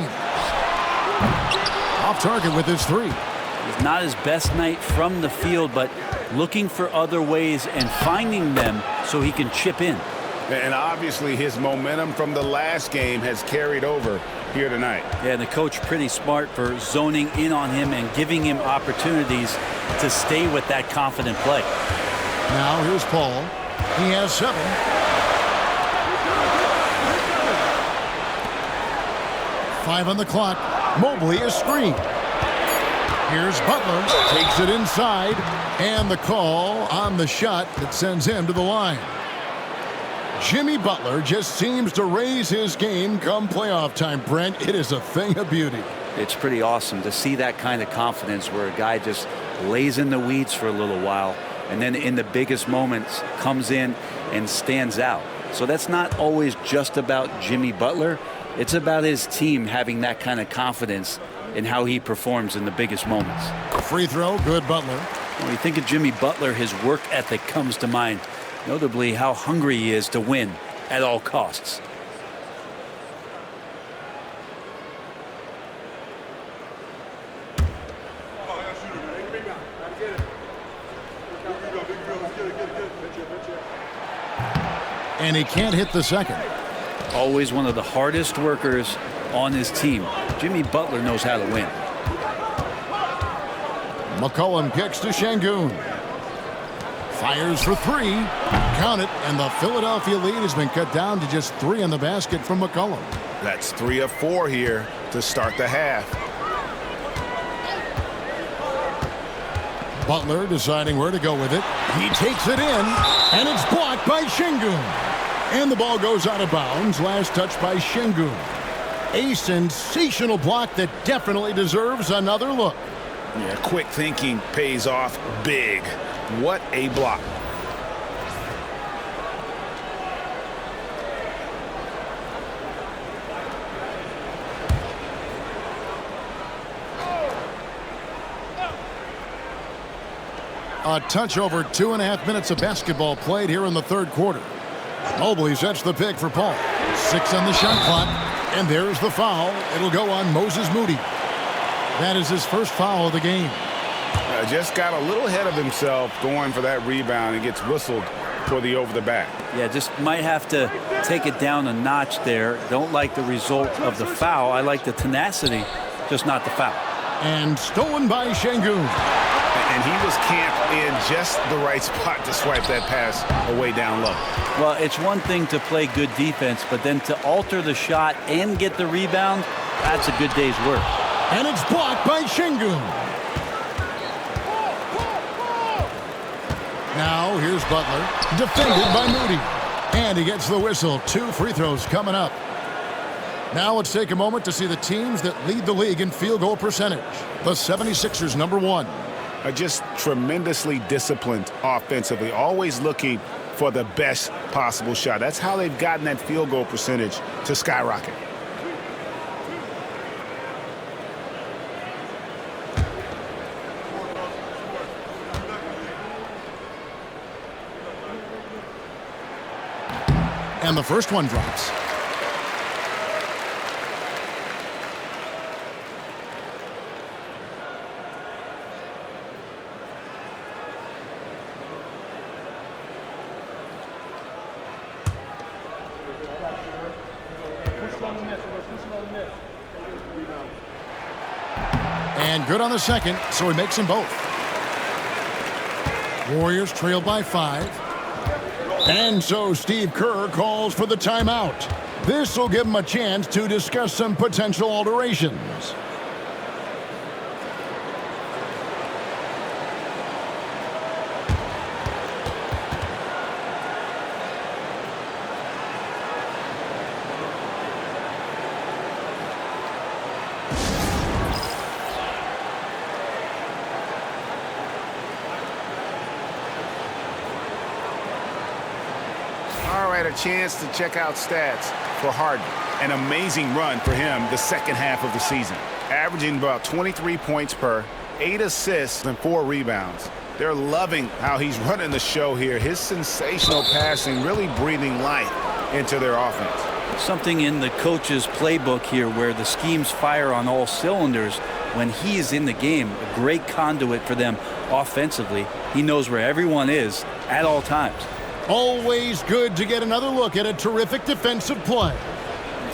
Off target with his 3. It's not his best night from the field, but looking for other ways and finding them so he can chip in. And obviously his momentum from the last game has carried over here tonight. Yeah, and the coach pretty smart for zoning in on him and giving him opportunities to stay with that confident play. Now here's Paul. He has 7. Five on the clock. Mobley is screened. Here's Butler. Takes it inside. And the call on the shot that sends him to the line. Jimmy Butler just seems to raise his game come playoff time, Brent. It is a thing of beauty. It's pretty awesome to see that kind of confidence where a guy just lays in the weeds for a little while and then in the biggest moments comes in and stands out. So that's not always just about Jimmy Butler. It's about his team having that kind of confidence in how he performs in the biggest moments. Free throw, good Butler. When you think of Jimmy Butler, his work ethic comes to mind. Notably how hungry he is to win at all costs. And he can't hit the second. Always one of the hardest workers on his team. Jimmy Butler knows how to win. McCollum kicks to Şengün. Fires for three. Count it, and the Philadelphia lead has been cut down to just 3 in the basket from McCollum. That's 3 of 4 here to start the half. Butler deciding where to go with it. He takes it in, and it's blocked by Şengün. And the ball goes out of bounds. Last touch by Şengün. A sensational block that definitely deserves another look. Yeah, quick thinking pays off big. What a block. A touch over 2.5 minutes of basketball played here in the third quarter. Mobley sets the pick for Paul. 6 on the shot clock, and there's the foul. It'll go on Moses Moody. That is his first foul of the game. Just got a little ahead of himself going for that rebound and gets whistled for the over the back. Yeah, just might have to take it down a notch there. Don't like the result of the foul. I like the tenacity, just not the foul. And stolen by Şengün. And he was camped in just the right spot to swipe that pass away down low. Well, it's one thing to play good defense, but then to alter the shot and get the rebound, that's a good day's work. And it's blocked by Şengün. Now here's Butler, defended by Moody. And he gets the whistle. 2 free throws coming up. Now let's take a moment to see the teams that lead the league in field goal percentage. The 76ers, number 1. Are just tremendously disciplined offensively, always looking for the best possible shot. That's how they've gotten that field goal percentage to skyrocket. And the first one drops. And good on the second, so he makes them both. Warriors trail by 5. And so Steve Kerr calls for the timeout. This will give him a chance to discuss some potential alterations. A chance to check out stats for Harden. An amazing run for him the second half of the season. Averaging about 23 points per, 8 assists, and 4 rebounds. They're loving how he's running the show here. His sensational passing really breathing life into their offense. Something in the coach's playbook here where the schemes fire on all cylinders. When he is in the game, a great conduit for them offensively. He knows where everyone is at all times. Always good to get another look at a terrific defensive play.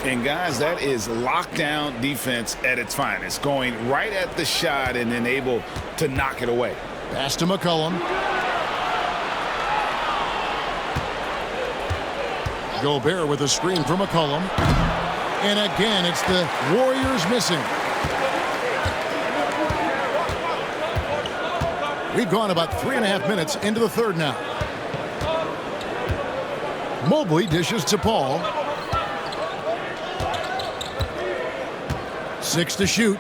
And guys, that is lockdown defense at its finest. Going right at the shot and then able to knock it away. Pass to McCollum. Gobert with a screen for McCollum. And again, it's the Warriors missing. We've gone about 3.5 minutes into the third now. Mobley dishes to Paul. 6 to shoot.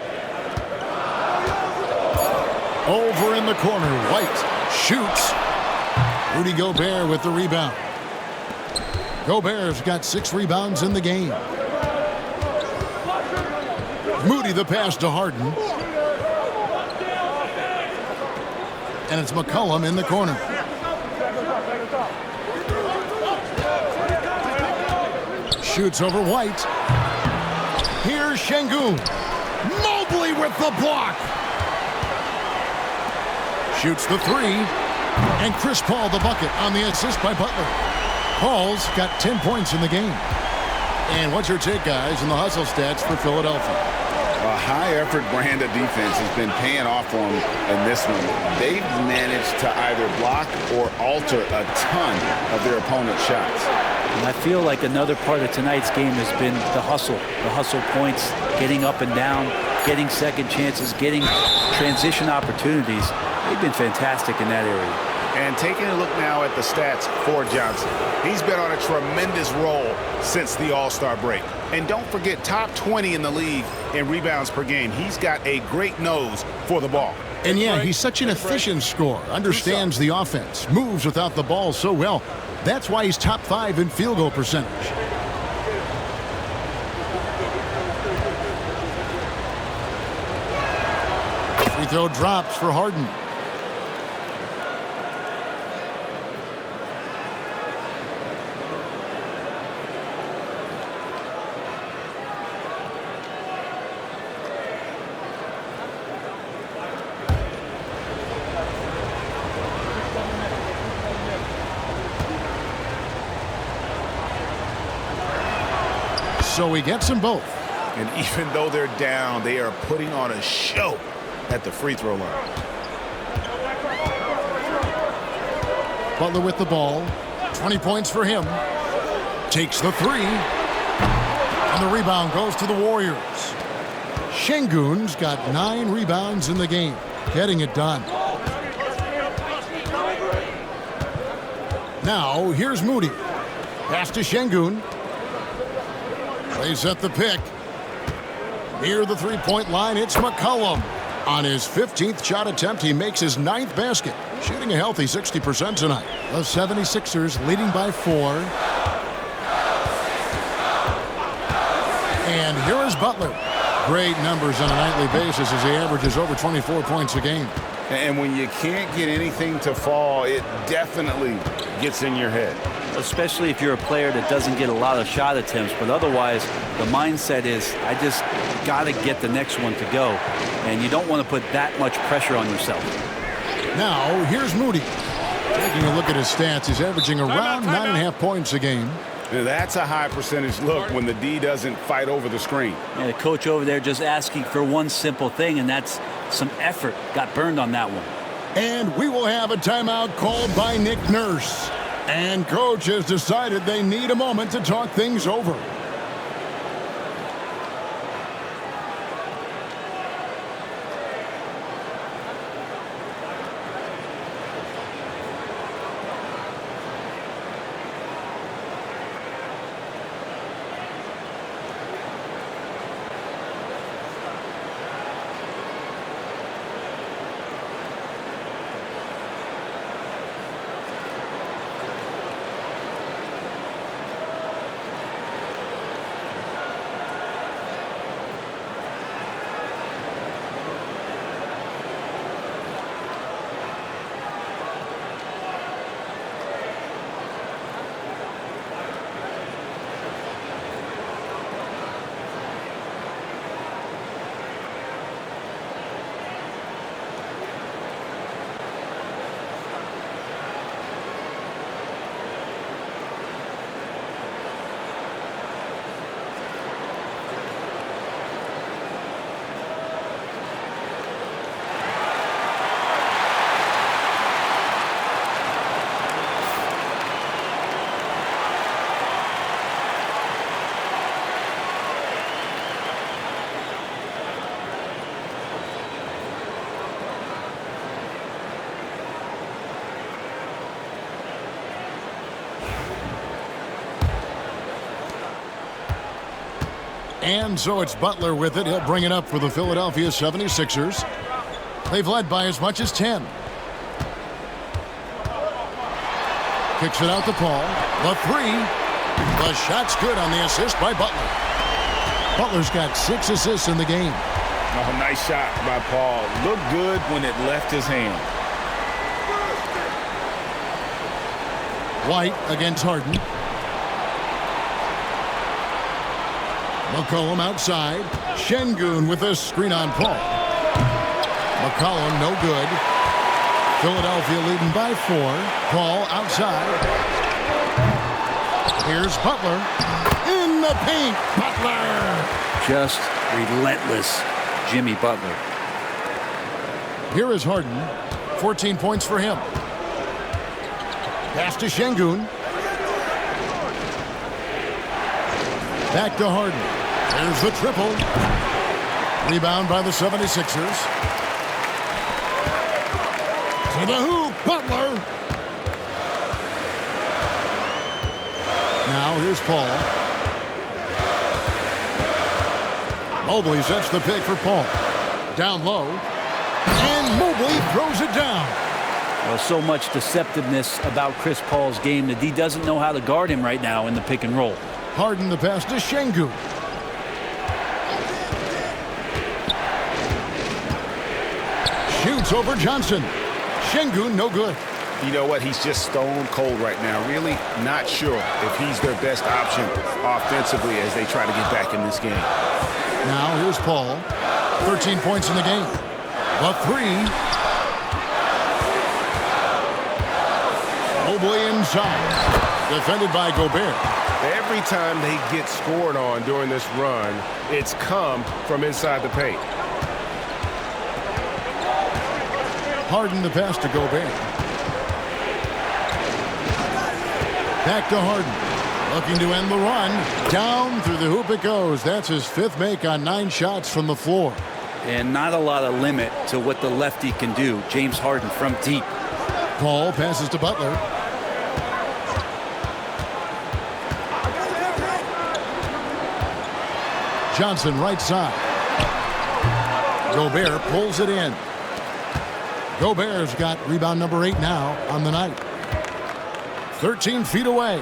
Over in the corner, White shoots. Rudy Gobert with the rebound. Gobert's got 6 rebounds in the game. Moody the pass to Harden. And it's McCollum in the corner. Shoots over White. Here's Şengün. Mobley with the block. Shoots the 3. And Chris Paul the bucket on the assist by Butler. Paul's got 10 points in the game. And what's your take, guys, in the hustle stats for Philadelphia? A high-effort brand of defense has been paying off for them in this one. They've managed to either block or alter a ton of their opponent's shots. And I feel like another part of tonight's game has been the hustle points, getting up and down, getting second chances, getting transition opportunities. They've been fantastic in that area. And taking a look now at the stats for Johnson. He's been on a tremendous roll since the All-Star break. And don't forget, top 20 in the league in rebounds per game. He's got a great nose for the ball. And yeah, he's such an efficient scorer, understands the offense, moves without the ball so well. That's why he's top 5 in field goal percentage. Free throw drops for Harden. So he gets them both. And even though they're down, they are putting on a show at the free throw line. Butler with the ball. 20 points for him. Takes the three. And the rebound goes to the Warriors. Şengün's got 9 rebounds in the game. Getting it done. Now, here's Moody. Pass to Şengün. They set the pick. Near the three-point line, it's McCollum. On his 15th shot attempt, he makes his 9th basket, shooting a healthy 60% tonight. The 76ers leading by 4. And here is Butler. Great numbers on a nightly basis as he averages over 24 points a game. And when you can't get anything to fall, it definitely gets in your head. Especially if you're a player that doesn't get a lot of shot attempts, but otherwise the mindset is, I just got to get the next one to go, and you don't want to put that much pressure on yourself. Now, here's Moody. Taking a look at his stats, he's averaging around 9.5 points a game. That's a high percentage look when the D doesn't fight over the screen. And the coach over there just asking for one simple thing, and that's some effort. Got burned on that one. And we will have a timeout called by Nick Nurse. And coach has decided they need a moment to talk things over. And so it's Butler with it. He'll bring it up for the Philadelphia 76ers. They've led by as much as 10. Kicks it out to Paul. The three. The shot's good on the assist by Butler. Butler's got 6 assists in the game. Oh, nice shot by Paul. Looked good when it left his hand. White against Harden. McCollum outside. Şengün with a screen on Paul. McCollum no good. Philadelphia leading by 4. Paul outside. Here's Butler. In the paint. Butler. Just relentless Jimmy Butler. Here is Harden. 14 points for him. Pass to Şengün. Back to Harden. There's the triple. Rebound by the 76ers. To the hoop. Butler. Now here's Paul. Mobley sets the pick for Paul. Down low. And Mobley throws it down. Well, so much deceptiveness about Chris Paul's game that he doesn't know how to guard him right now in the pick and roll. Harden the pass to Şengün. Shoots over Johnson. Şengün no good. You know what? He's just stone cold right now. Really not sure if he's their best option offensively as they try to get back in this game. Now here's Paul. 13 points in the game. A three. Mobley inside. Defended by Gobert. Every time they get scored on during this run, it's come from inside the paint. Harden the pass to Gobert. Back to Harden. Looking to end the run. Down through the hoop it goes. That's his 5th make on 9 shots from the floor. And not a lot of limit to what the lefty can do. James Harden from deep. Paul passes to Butler. Johnson right side. Gobert pulls it in. Gobert's got rebound number 8 now on the night. 13 feet away.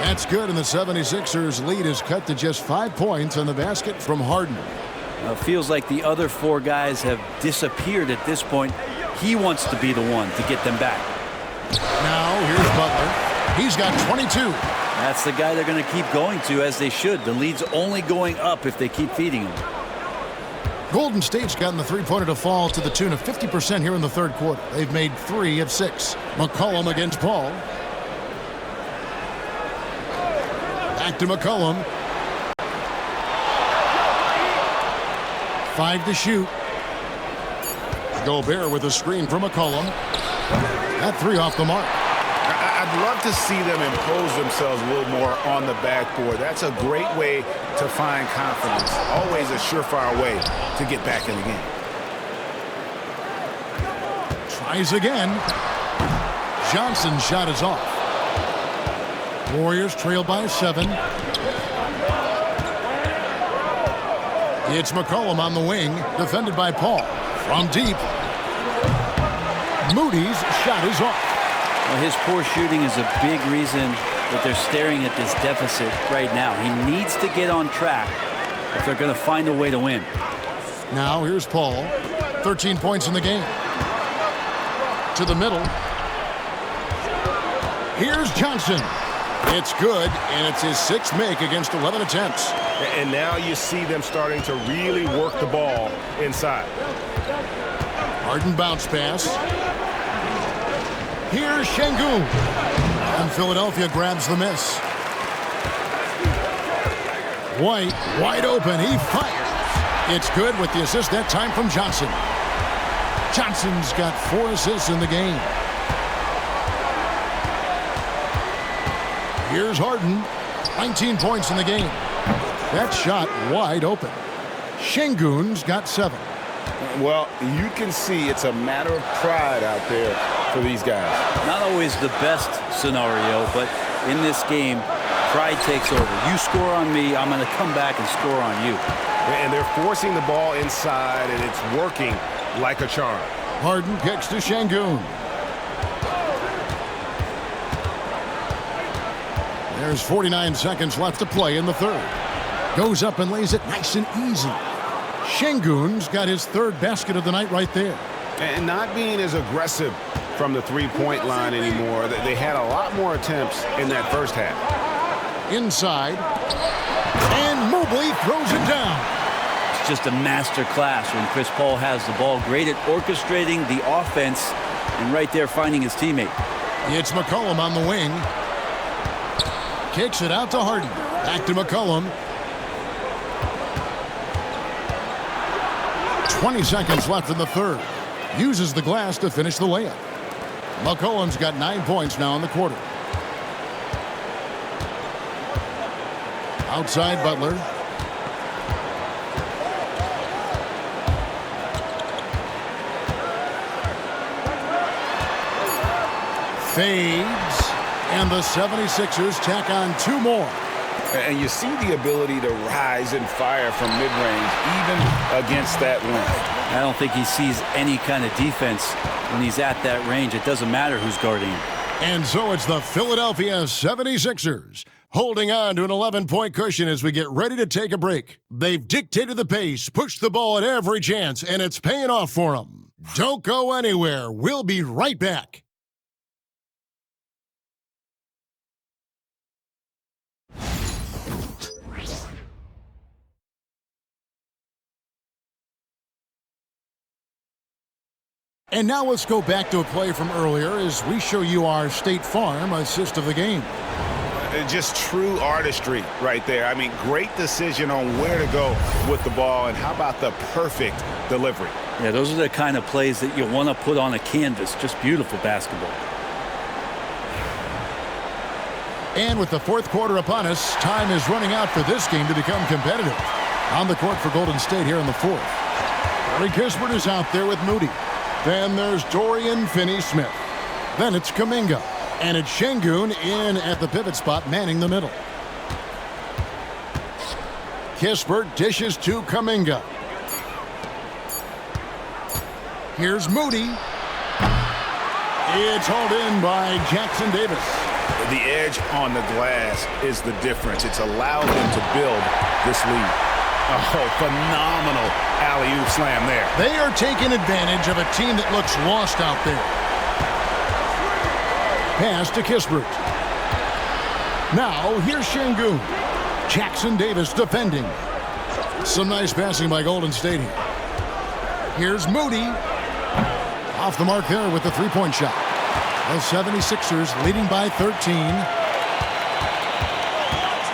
That's good, and the 76ers lead is cut to just 5 points on the basket from Harden. Feels like the other 4 guys have disappeared at this point. He wants to be the one to get them back. Now here's Butler. He's got 22. That's the guy they're going to keep going to, as they should. The lead's only going up if they keep feeding him. Golden State's gotten the three-pointer to fall to the tune of 50% here in the 3rd quarter. They've made 3 of 6. McCollum against Paul. Back to McCollum. 5 to shoot. Gobert with a screen for McCollum. That 3 off the mark. I'd love to see them impose themselves a little more on the backboard. That's a great way to find confidence. Always a surefire way to get back in the game. Tries again. Johnson's shot is off. Warriors trail by 7. It's McCollum on the wing, defended by Paul. From deep. Moody's shot is off. Well, his poor shooting is a big reason that they're staring at this deficit right now. He needs to get on track if they're going to find a way to win. Now here's Paul. 13 points in the game. To the middle. Here's Johnson. It's good, and it's his 6th make against 11 attempts. And now you see them starting to really work the ball inside. Harden bounce pass. Here's Şengün. And Philadelphia grabs the miss. White, wide open. He fires. It's good with the assist that time from Johnson. Johnson's got 4 assists in the game. Here's Harden. 19 points in the game. That shot wide open. Şengün's got 7. Well, you can see it's a matter of pride out there for these guys. Not always the best scenario, but in this game, pride takes over. You score on me, I'm going to come back and score on you. And they're forcing the ball inside, and it's working like a charm. Harden kicks to Şengün. There's 49 seconds left to play in the 3rd. Goes up and lays it nice and easy. Şengün's got his 3rd basket of the night right there. And not being as aggressive from the three-point line anymore. They had a lot more attempts in that first half. Inside. And Mobley throws it down. It's just a master class when Chris Paul has the ball. Great at orchestrating the offense and right there finding his teammate. It's McCollum on the wing. Kicks it out to Harden. Back to McCollum. 20 seconds left in the third. Uses the glass to finish the layup. McCollum's got 9 points now in the quarter. Outside Butler. Fades. And the 76ers tack on 2 more. And you see the ability to rise and fire from mid-range, even against that length. I don't think he sees any kind of defense when he's at that range. It doesn't matter who's guarding him. And so it's the Philadelphia 76ers holding on to an 11-point cushion as we get ready to take a break. They've dictated the pace, pushed the ball at every chance, and it's paying off for them. Don't go anywhere. We'll be right back. And now let's go back to a play from earlier as we show you our State Farm assist of the game. Just true artistry right there. I mean, great decision on where to go with the ball, and how about the perfect delivery? Yeah, those are the kind of plays that you want to put on a canvas. Just beautiful basketball. And with the fourth quarter upon us, time is running out for this game to become competitive. On the court for Golden State here in the fourth. Gary Kispert is out there with Moody. Then there's Dorian Finney-Smith. Then it's Kuminga. And it's Şengün in at the pivot spot, manning the middle. Kispert dishes to Kuminga. Here's Moody. It's hauled in by Jackson Davis. The edge on the glass is the difference. It's allowed them to build this lead. Oh, phenomenal alley-oop slam there. They are taking advantage of a team that looks lost out there. Pass to Kispert. Now, here's Şengün. Jackson Davis defending. Some nice passing by Golden State here. Here's Moody. Off the mark there with the three-point shot. The 76ers leading by 13.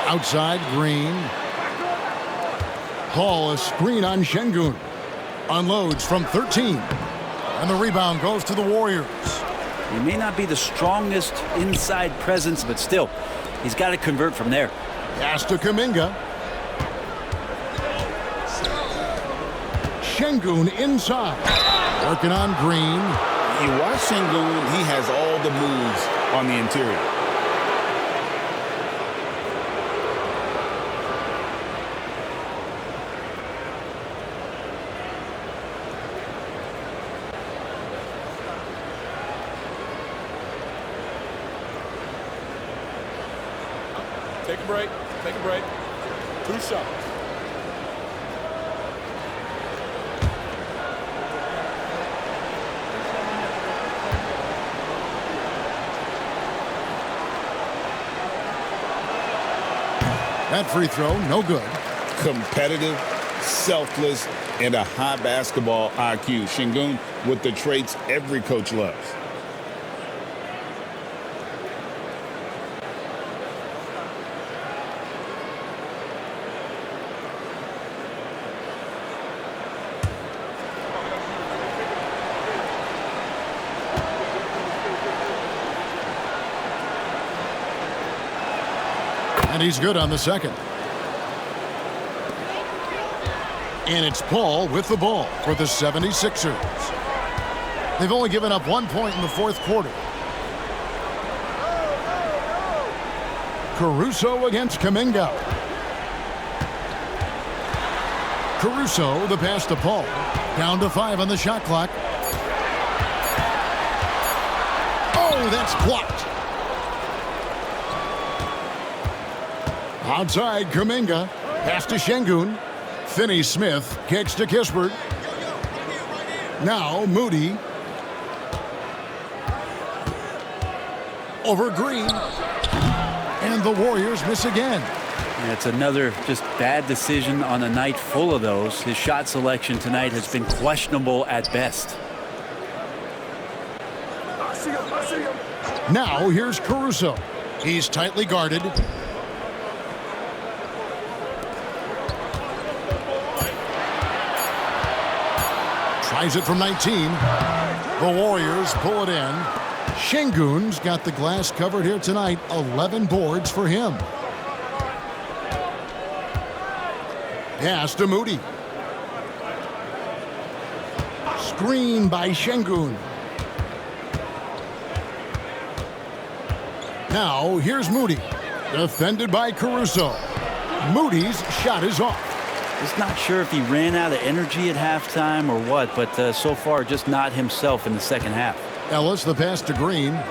Outside, Green. Paul, a screen on Şengün. Unloads from 13. And the rebound goes to the Warriors. He may not be the strongest inside presence, but still, he's got to convert from there. Pass to Kuminga. Şengün inside. Working on Green. You watch Şengün, he has all the moves on the interior. Take a break. Take a break. 2 shots. That free throw, no good. Competitive, selfless, and a high basketball IQ. Şengün with the traits every coach loves. And he's good on the second. And it's Paul with the ball for the 76ers. They've only given up 1 point in the fourth quarter. Caruso against Kuminga. Caruso, the pass to Paul. Down to 5 on the shot clock. Oh, that's blocked. Outside, Kuminga. Pass to Şengün. Finney-Smith kicks to Kispert. Now, Moody. Over Green. And the Warriors miss again. And it's another just bad decision on a night full of those. His shot selection tonight has been questionable at best. Now, here's Caruso. He's tightly guarded. Ties it from 19. The Warriors pull it in. Şengün's got the glass covered here tonight. 11 boards for him. Pass to Moody. Screen by Şengün. Now here's Moody. Defended by Caruso. Moody's shot is off. Just not sure if he ran out of energy at halftime or what, but so far just not himself in the second half. Ellis, the pass to Green. And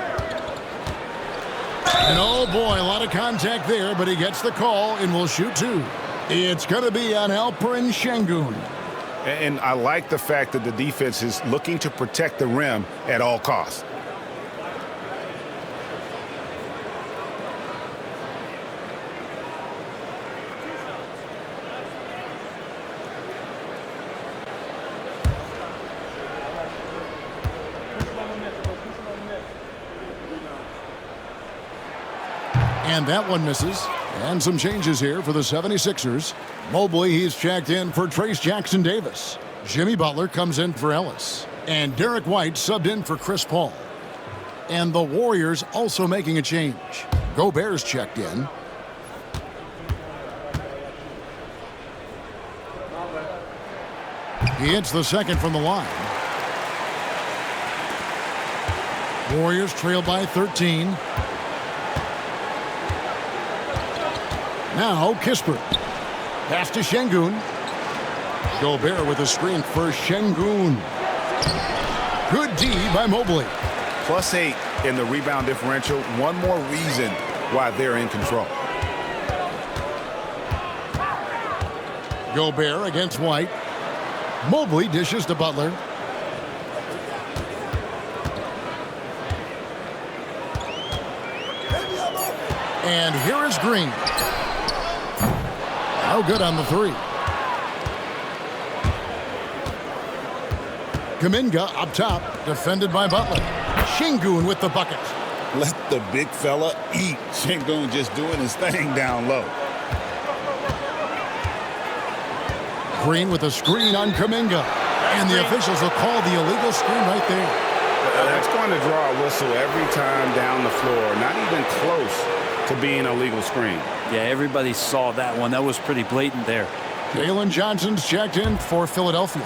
oh boy, a lot of contact there, but he gets the call and will shoot two. It's going to be on Alperen Şengün. And I like the fact that the defense is looking to protect the rim at all costs. And that one misses. And some changes here for the 76ers. Mobley, he's checked in for Trace Jackson-Davis. Jimmy Butler comes in for Ellis. And Derek White subbed in for Chris Paul. And the Warriors also making a change. Gobert's checked in. He hits the second from the line. Warriors trail by 13. Now Kispert. Pass to Şengün. Gobert with a screen for Şengün. Good D by Mobley. +8 in the rebound differential. One more reason why they're in control. Gobert against White. Mobley dishes to Butler. And here is Green. No good on the three. Kuminga up top, defended by Butler. Şengün with the bucket. Let the big fella eat. Şengün just doing his thing down low. Green with a screen on Kuminga. And the officials will call the illegal screen right there. That's going to draw a whistle every time down the floor. Not even close to being a legal screen. Yeah, everybody saw that one. That was pretty blatant there. Jalen Johnson's checked in for Philadelphia.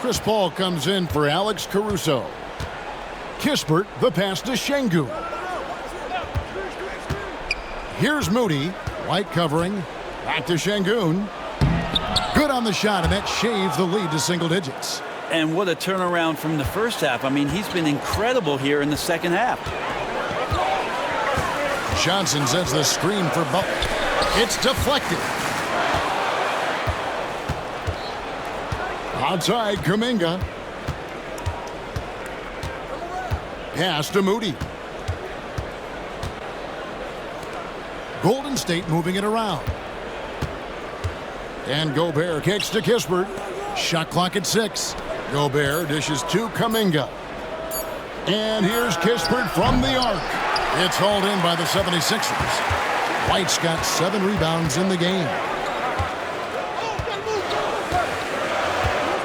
Chris Paul comes in for Alex Caruso. Kispert, the pass to Şengün. Here's Moody. White covering. Back to Şengün. Good on the shot, and that shaves the lead to single digits. And what a turnaround from the first half. I mean, he's been incredible here in the second half. Johnson sends the screen for Butler. It's deflected. Outside, Kuminga. Pass to Moody. Golden State moving it around. And Gobert kicks to Kispert. Shot clock at 6. Gobert dishes to Kuminga. And here's Kispert from the arc. It's hauled in by the 76ers. White's got 7 rebounds in the game.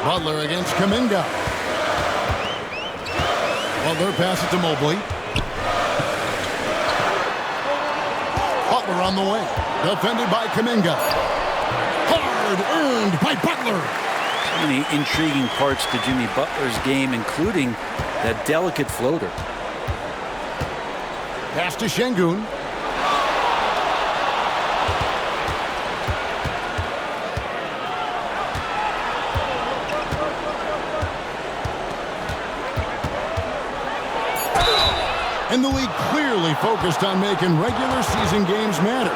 Butler against Kuminga. Butler passes it to Mobley. Butler on the way. Defended by Kuminga. Hard earned by Butler. So many intriguing parts to Jimmy Butler's game, including that delicate floater. Pass to Şengün. And the league clearly focused on making regular season games matter.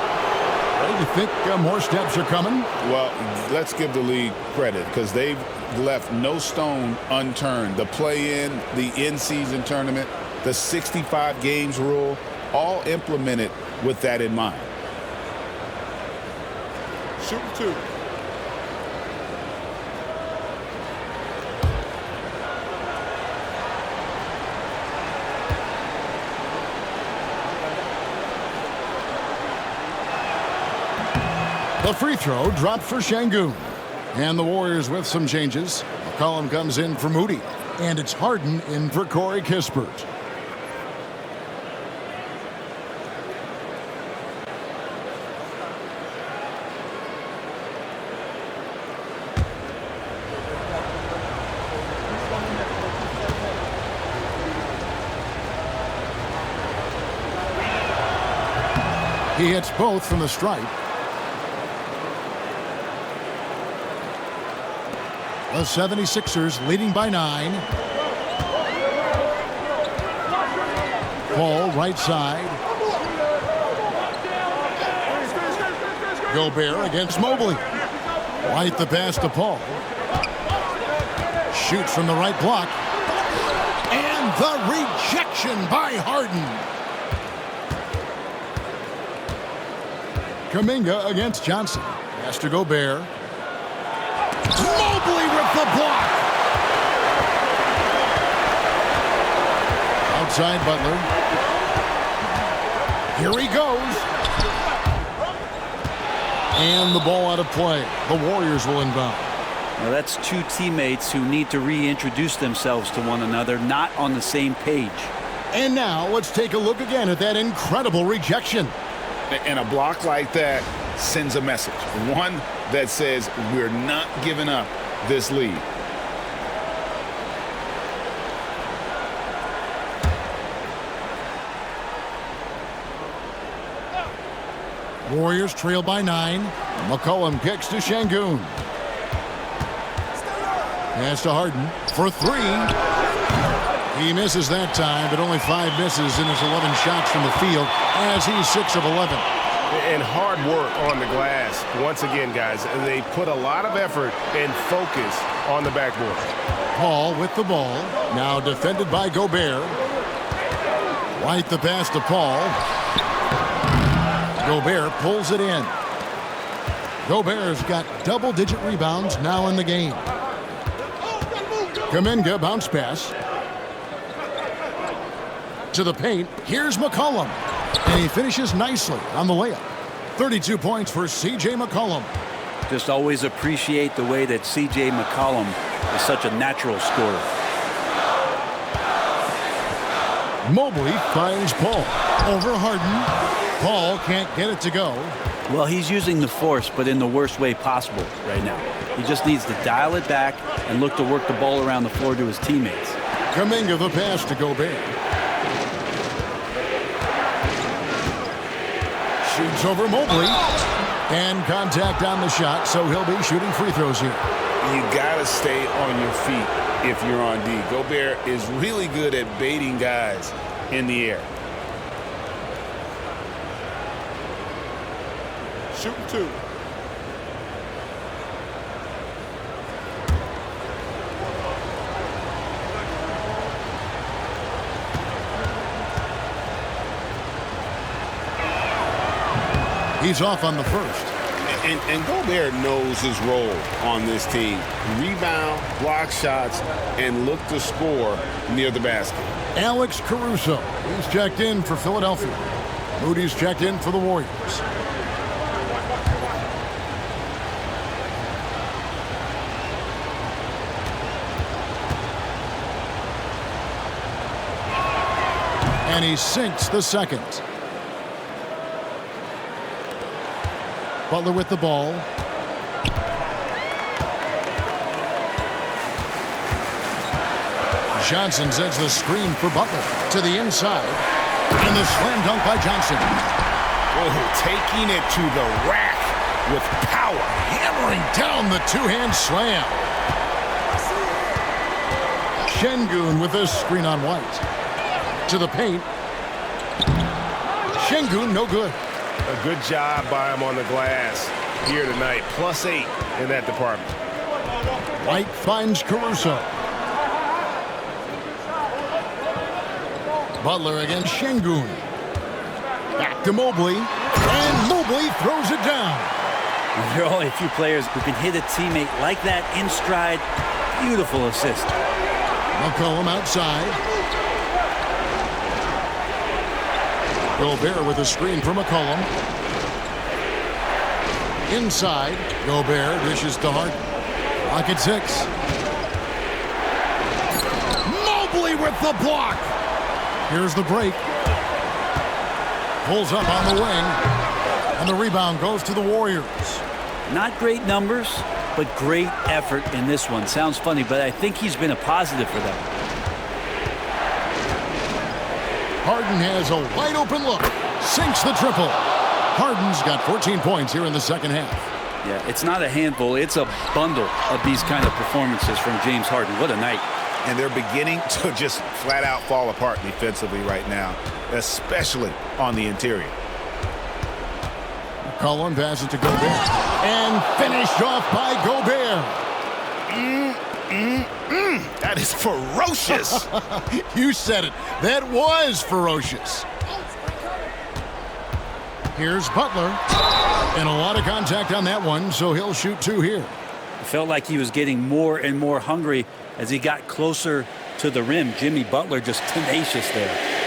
Do you think more steps are coming? Well, let's give the league credit because they've left no stone unturned. The play-in, the in-season tournament, the 65 games rule, all implemented with that in mind. Shoot two. The free throw dropped for Şengün. And the Warriors with some changes. McCollum comes in for Moody. And it's Harden in for Corey Kispert. He hits both from the stripe. The 76ers leading by 9. Paul right side. Gobert against Mobley. White the pass to Paul. Shoots from the right block. And the rejection by Harden. Kuminga against Johnson. Pass to Gobert. Mobley with the block. Outside Butler. Here he goes. And the ball out of play. The Warriors will inbound. Now that's two teammates who need to reintroduce themselves to one another, not on the same page. And now let's take a look again at that incredible rejection. And a block like that sends a message. One that says we're not giving up this lead. Warriors trail by 9. McCollum kicks to Şengün. Pass to Harden for 3. He misses that time, but only 5 misses in his 11 shots from the field as he's 6 of 11. And hard work on the glass. Once again, guys, they put a lot of effort and focus on the backboard. Paul with the ball. Now defended by Gobert. White the pass to Paul. Gobert pulls it in. Gobert's got double-digit rebounds now in the game. Kuminga bounce pass. To the paint. Here's McCollum. And he finishes nicely on the layup. 32 points for C.J. McCollum. Just always appreciate the way that C.J. McCollum is such a natural scorer. Mobley finds Paul. Over Harden. Paul can't get it to go. Well, he's using the force, but in the worst way possible right now. He just needs to dial it back and look to work the ball around the floor to his teammates. Kuminga the pass to Gobert. Shoots over Mobley. And contact on the shot, so he'll be shooting free throws here. You got to stay on your feet if you're on D. Gobert is really good at baiting guys in the air. Shooting 2. He's off on the first. And Gobert knows his role on this team. Rebound, block shots, and look to score near the basket. Alex Caruso. He's checked in for Philadelphia. Moody's checked in for the Warriors. And he sinks the second. Butler with the ball. Johnson sends the screen for Butler to the inside. And the slam dunk by Johnson. Oh, taking it to the rack with power. Hammering down the two-hand slam. Şengün with a screen on White. To the paint. Şengün no good. A good job by him on the glass here tonight. +8 in that department. White finds Caruso. Butler against Şengün. Back to Mobley. And Mobley throws it down. There are only a few players who can hit a teammate like that in stride. Beautiful assist. McCollum outside. Gobert with a screen for McCollum. Inside. Gobert dishes to Harden. Clock at 6. with the block. Here's the break. Pulls up on the wing. And the rebound goes to the Warriors. Not great numbers, but great effort in this one. Sounds funny, but I think he's been a positive for them. Harden has a wide open look. Sinks the triple. Harden's got 14 points here in the second half. Yeah, it's not a handful. It's a bundle of these kind of performances from James Harden. What a night. And they're beginning to just flat out fall apart defensively right now, especially on the interior. McCollum passes to Gobert. And finished off by Gobert. That is ferocious. You said it. That was ferocious. Here's Butler. And a lot of contact on that one, so he'll shoot 2 here. It felt like he was getting more and more hungry as he got closer to the rim. Jimmy Butler just tenacious there.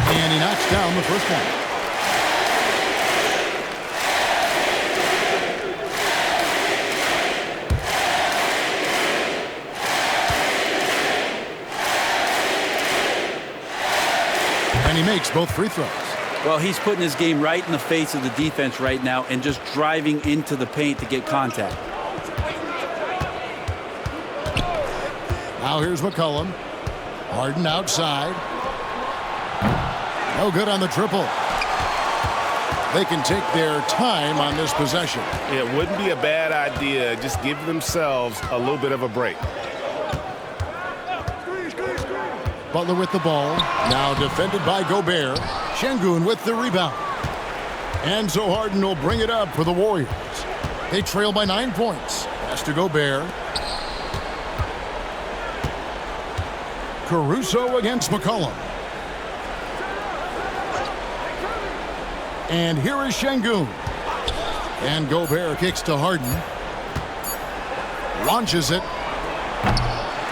And he knocks down the first one. And he makes both free throws. Well, he's putting his game right in the face of the defense right now and just driving into the paint to get contact. Now here's McCollum. Harden outside. No good on the triple. They can take their time on this possession. It wouldn't be a bad idea. Just give themselves a little bit of a break. Butler with the ball. Now defended by Gobert. Şengün with the rebound. And so Harden will bring it up for the Warriors. They trail by 9 points. Pass to Gobert. Caruso against McCollum. And here is Şengün. And Gobert kicks to Harden. Launches it.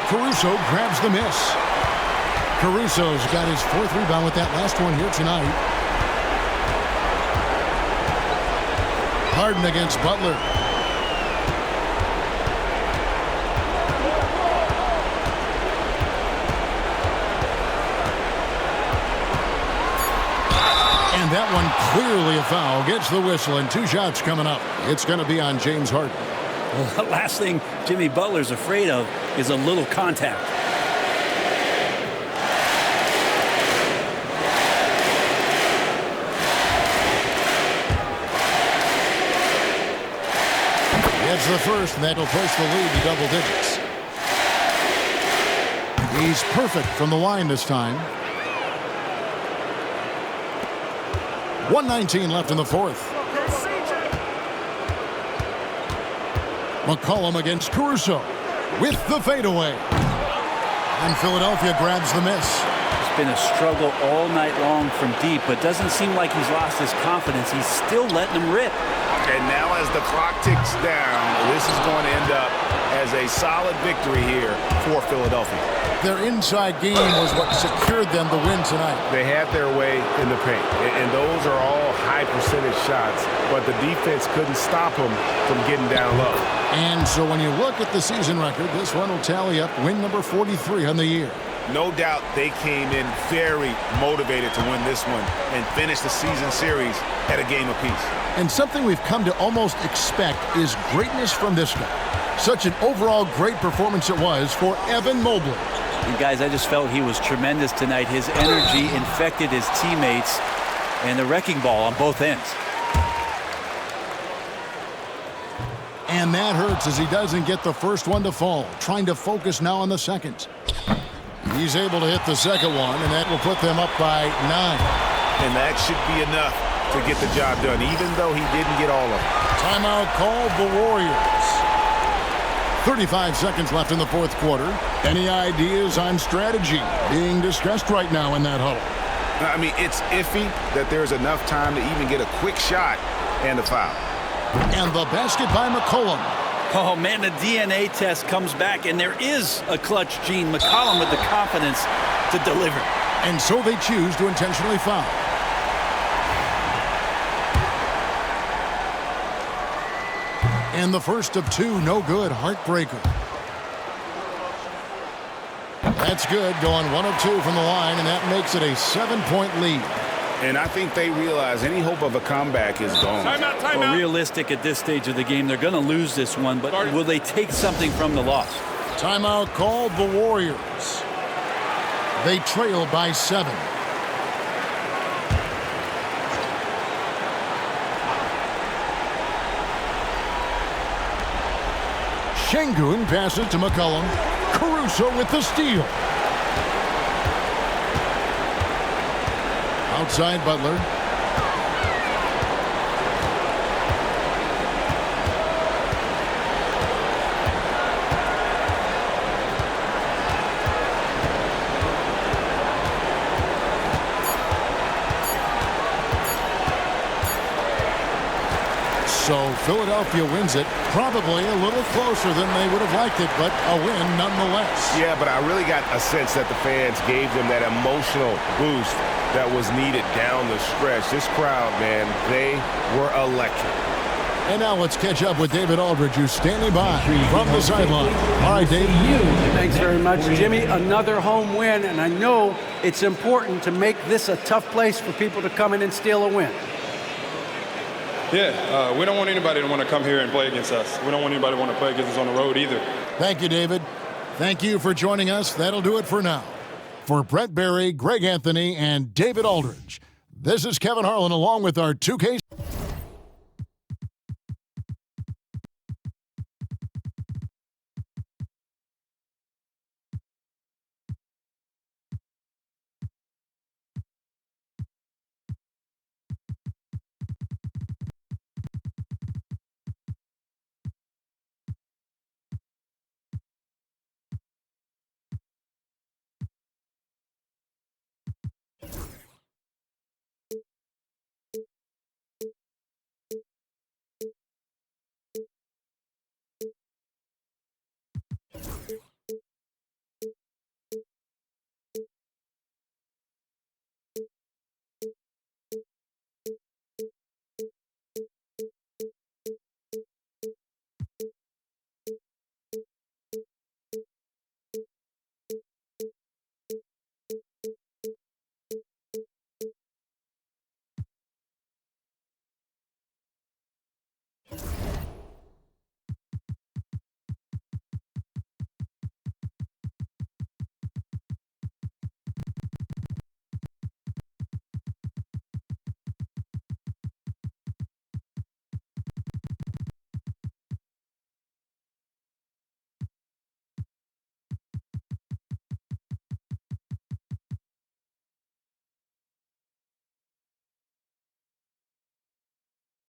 Caruso grabs the miss. Caruso's got his 4th rebound with that last one here tonight. Harden against Butler. And that one clearly a foul. Gets the whistle and 2 shots coming up. It's going to be on James Harden. Well, the last thing Jimmy Butler's afraid of is a little contact. Gets the first, and that'll push the lead to double digits. He's perfect from the line this time. 1:19 left in the 4th. McCollum against Caruso with the fadeaway. And Philadelphia grabs the miss. It's been a struggle all night long from deep, but doesn't seem like he's lost his confidence. He's still letting them rip. And now as the clock ticks down, this is going to end up as a solid victory here for Philadelphia. Their inside game was what secured them the win tonight. They had their way in the paint, and those are all high percentage shots, but the defense couldn't stop them from getting down low. And so when you look at the season record, this one will tally up win number 43 on the year. No doubt they came in very motivated to win this one and finish the season series at a game apiece. And something we've come to almost expect is greatness from this guy. Such an overall great performance it was for Evan Mobley. And guys, I just felt he was tremendous tonight. His energy infected his teammates and the wrecking ball on both ends. And that hurts as he doesn't get the first one to fall. Trying to focus now on the second. He's able to hit the second one, and that will put them up by 9. And that should be enough to get the job done, even though he didn't get all of it. Timeout called the Warriors. 35 seconds left in the 4th quarter. Any ideas on strategy being discussed right now in that huddle? I mean, it's iffy that there's enough time to even get a quick shot and a foul. And the basket by McCollum. Oh, man, the DNA test comes back, and there is a clutch gene. McCollum with the confidence to deliver. And so they choose to intentionally foul. And the first of two, no good, heartbreaker. That's good, going 1 of 2 from the line, and that makes it a 7-point lead. And I think they realize any hope of a comeback is gone. Timeout, timeout. Well, realistic at this stage of the game, they're going to lose this one, but will they take something from the loss? Timeout called the Warriors. They trail by 7. Şengün passes to McCollum. Caruso with the steal. Outside Butler. So Philadelphia wins it, probably a little closer than they would have liked it, but a win nonetheless. Yeah, but I really got a sense that the fans gave them that emotional boost that was needed down the stretch. This crowd, man, they were electric. And now let's catch up with David Aldridge, who's standing by from the sideline. All right, Dave. Thanks very much, Jimmy. Another home win, and I know it's important to make this a tough place for people to come in and steal a win. Yeah, we don't want anybody to want to come here and play against us. We don't want anybody to want to play against us on the road either. Thank you, David. Thank you for joining us. That'll do it for now. For Brett Berry, Greg Anthony, and David Aldridge, this is Kevin Harlan along with our 2K.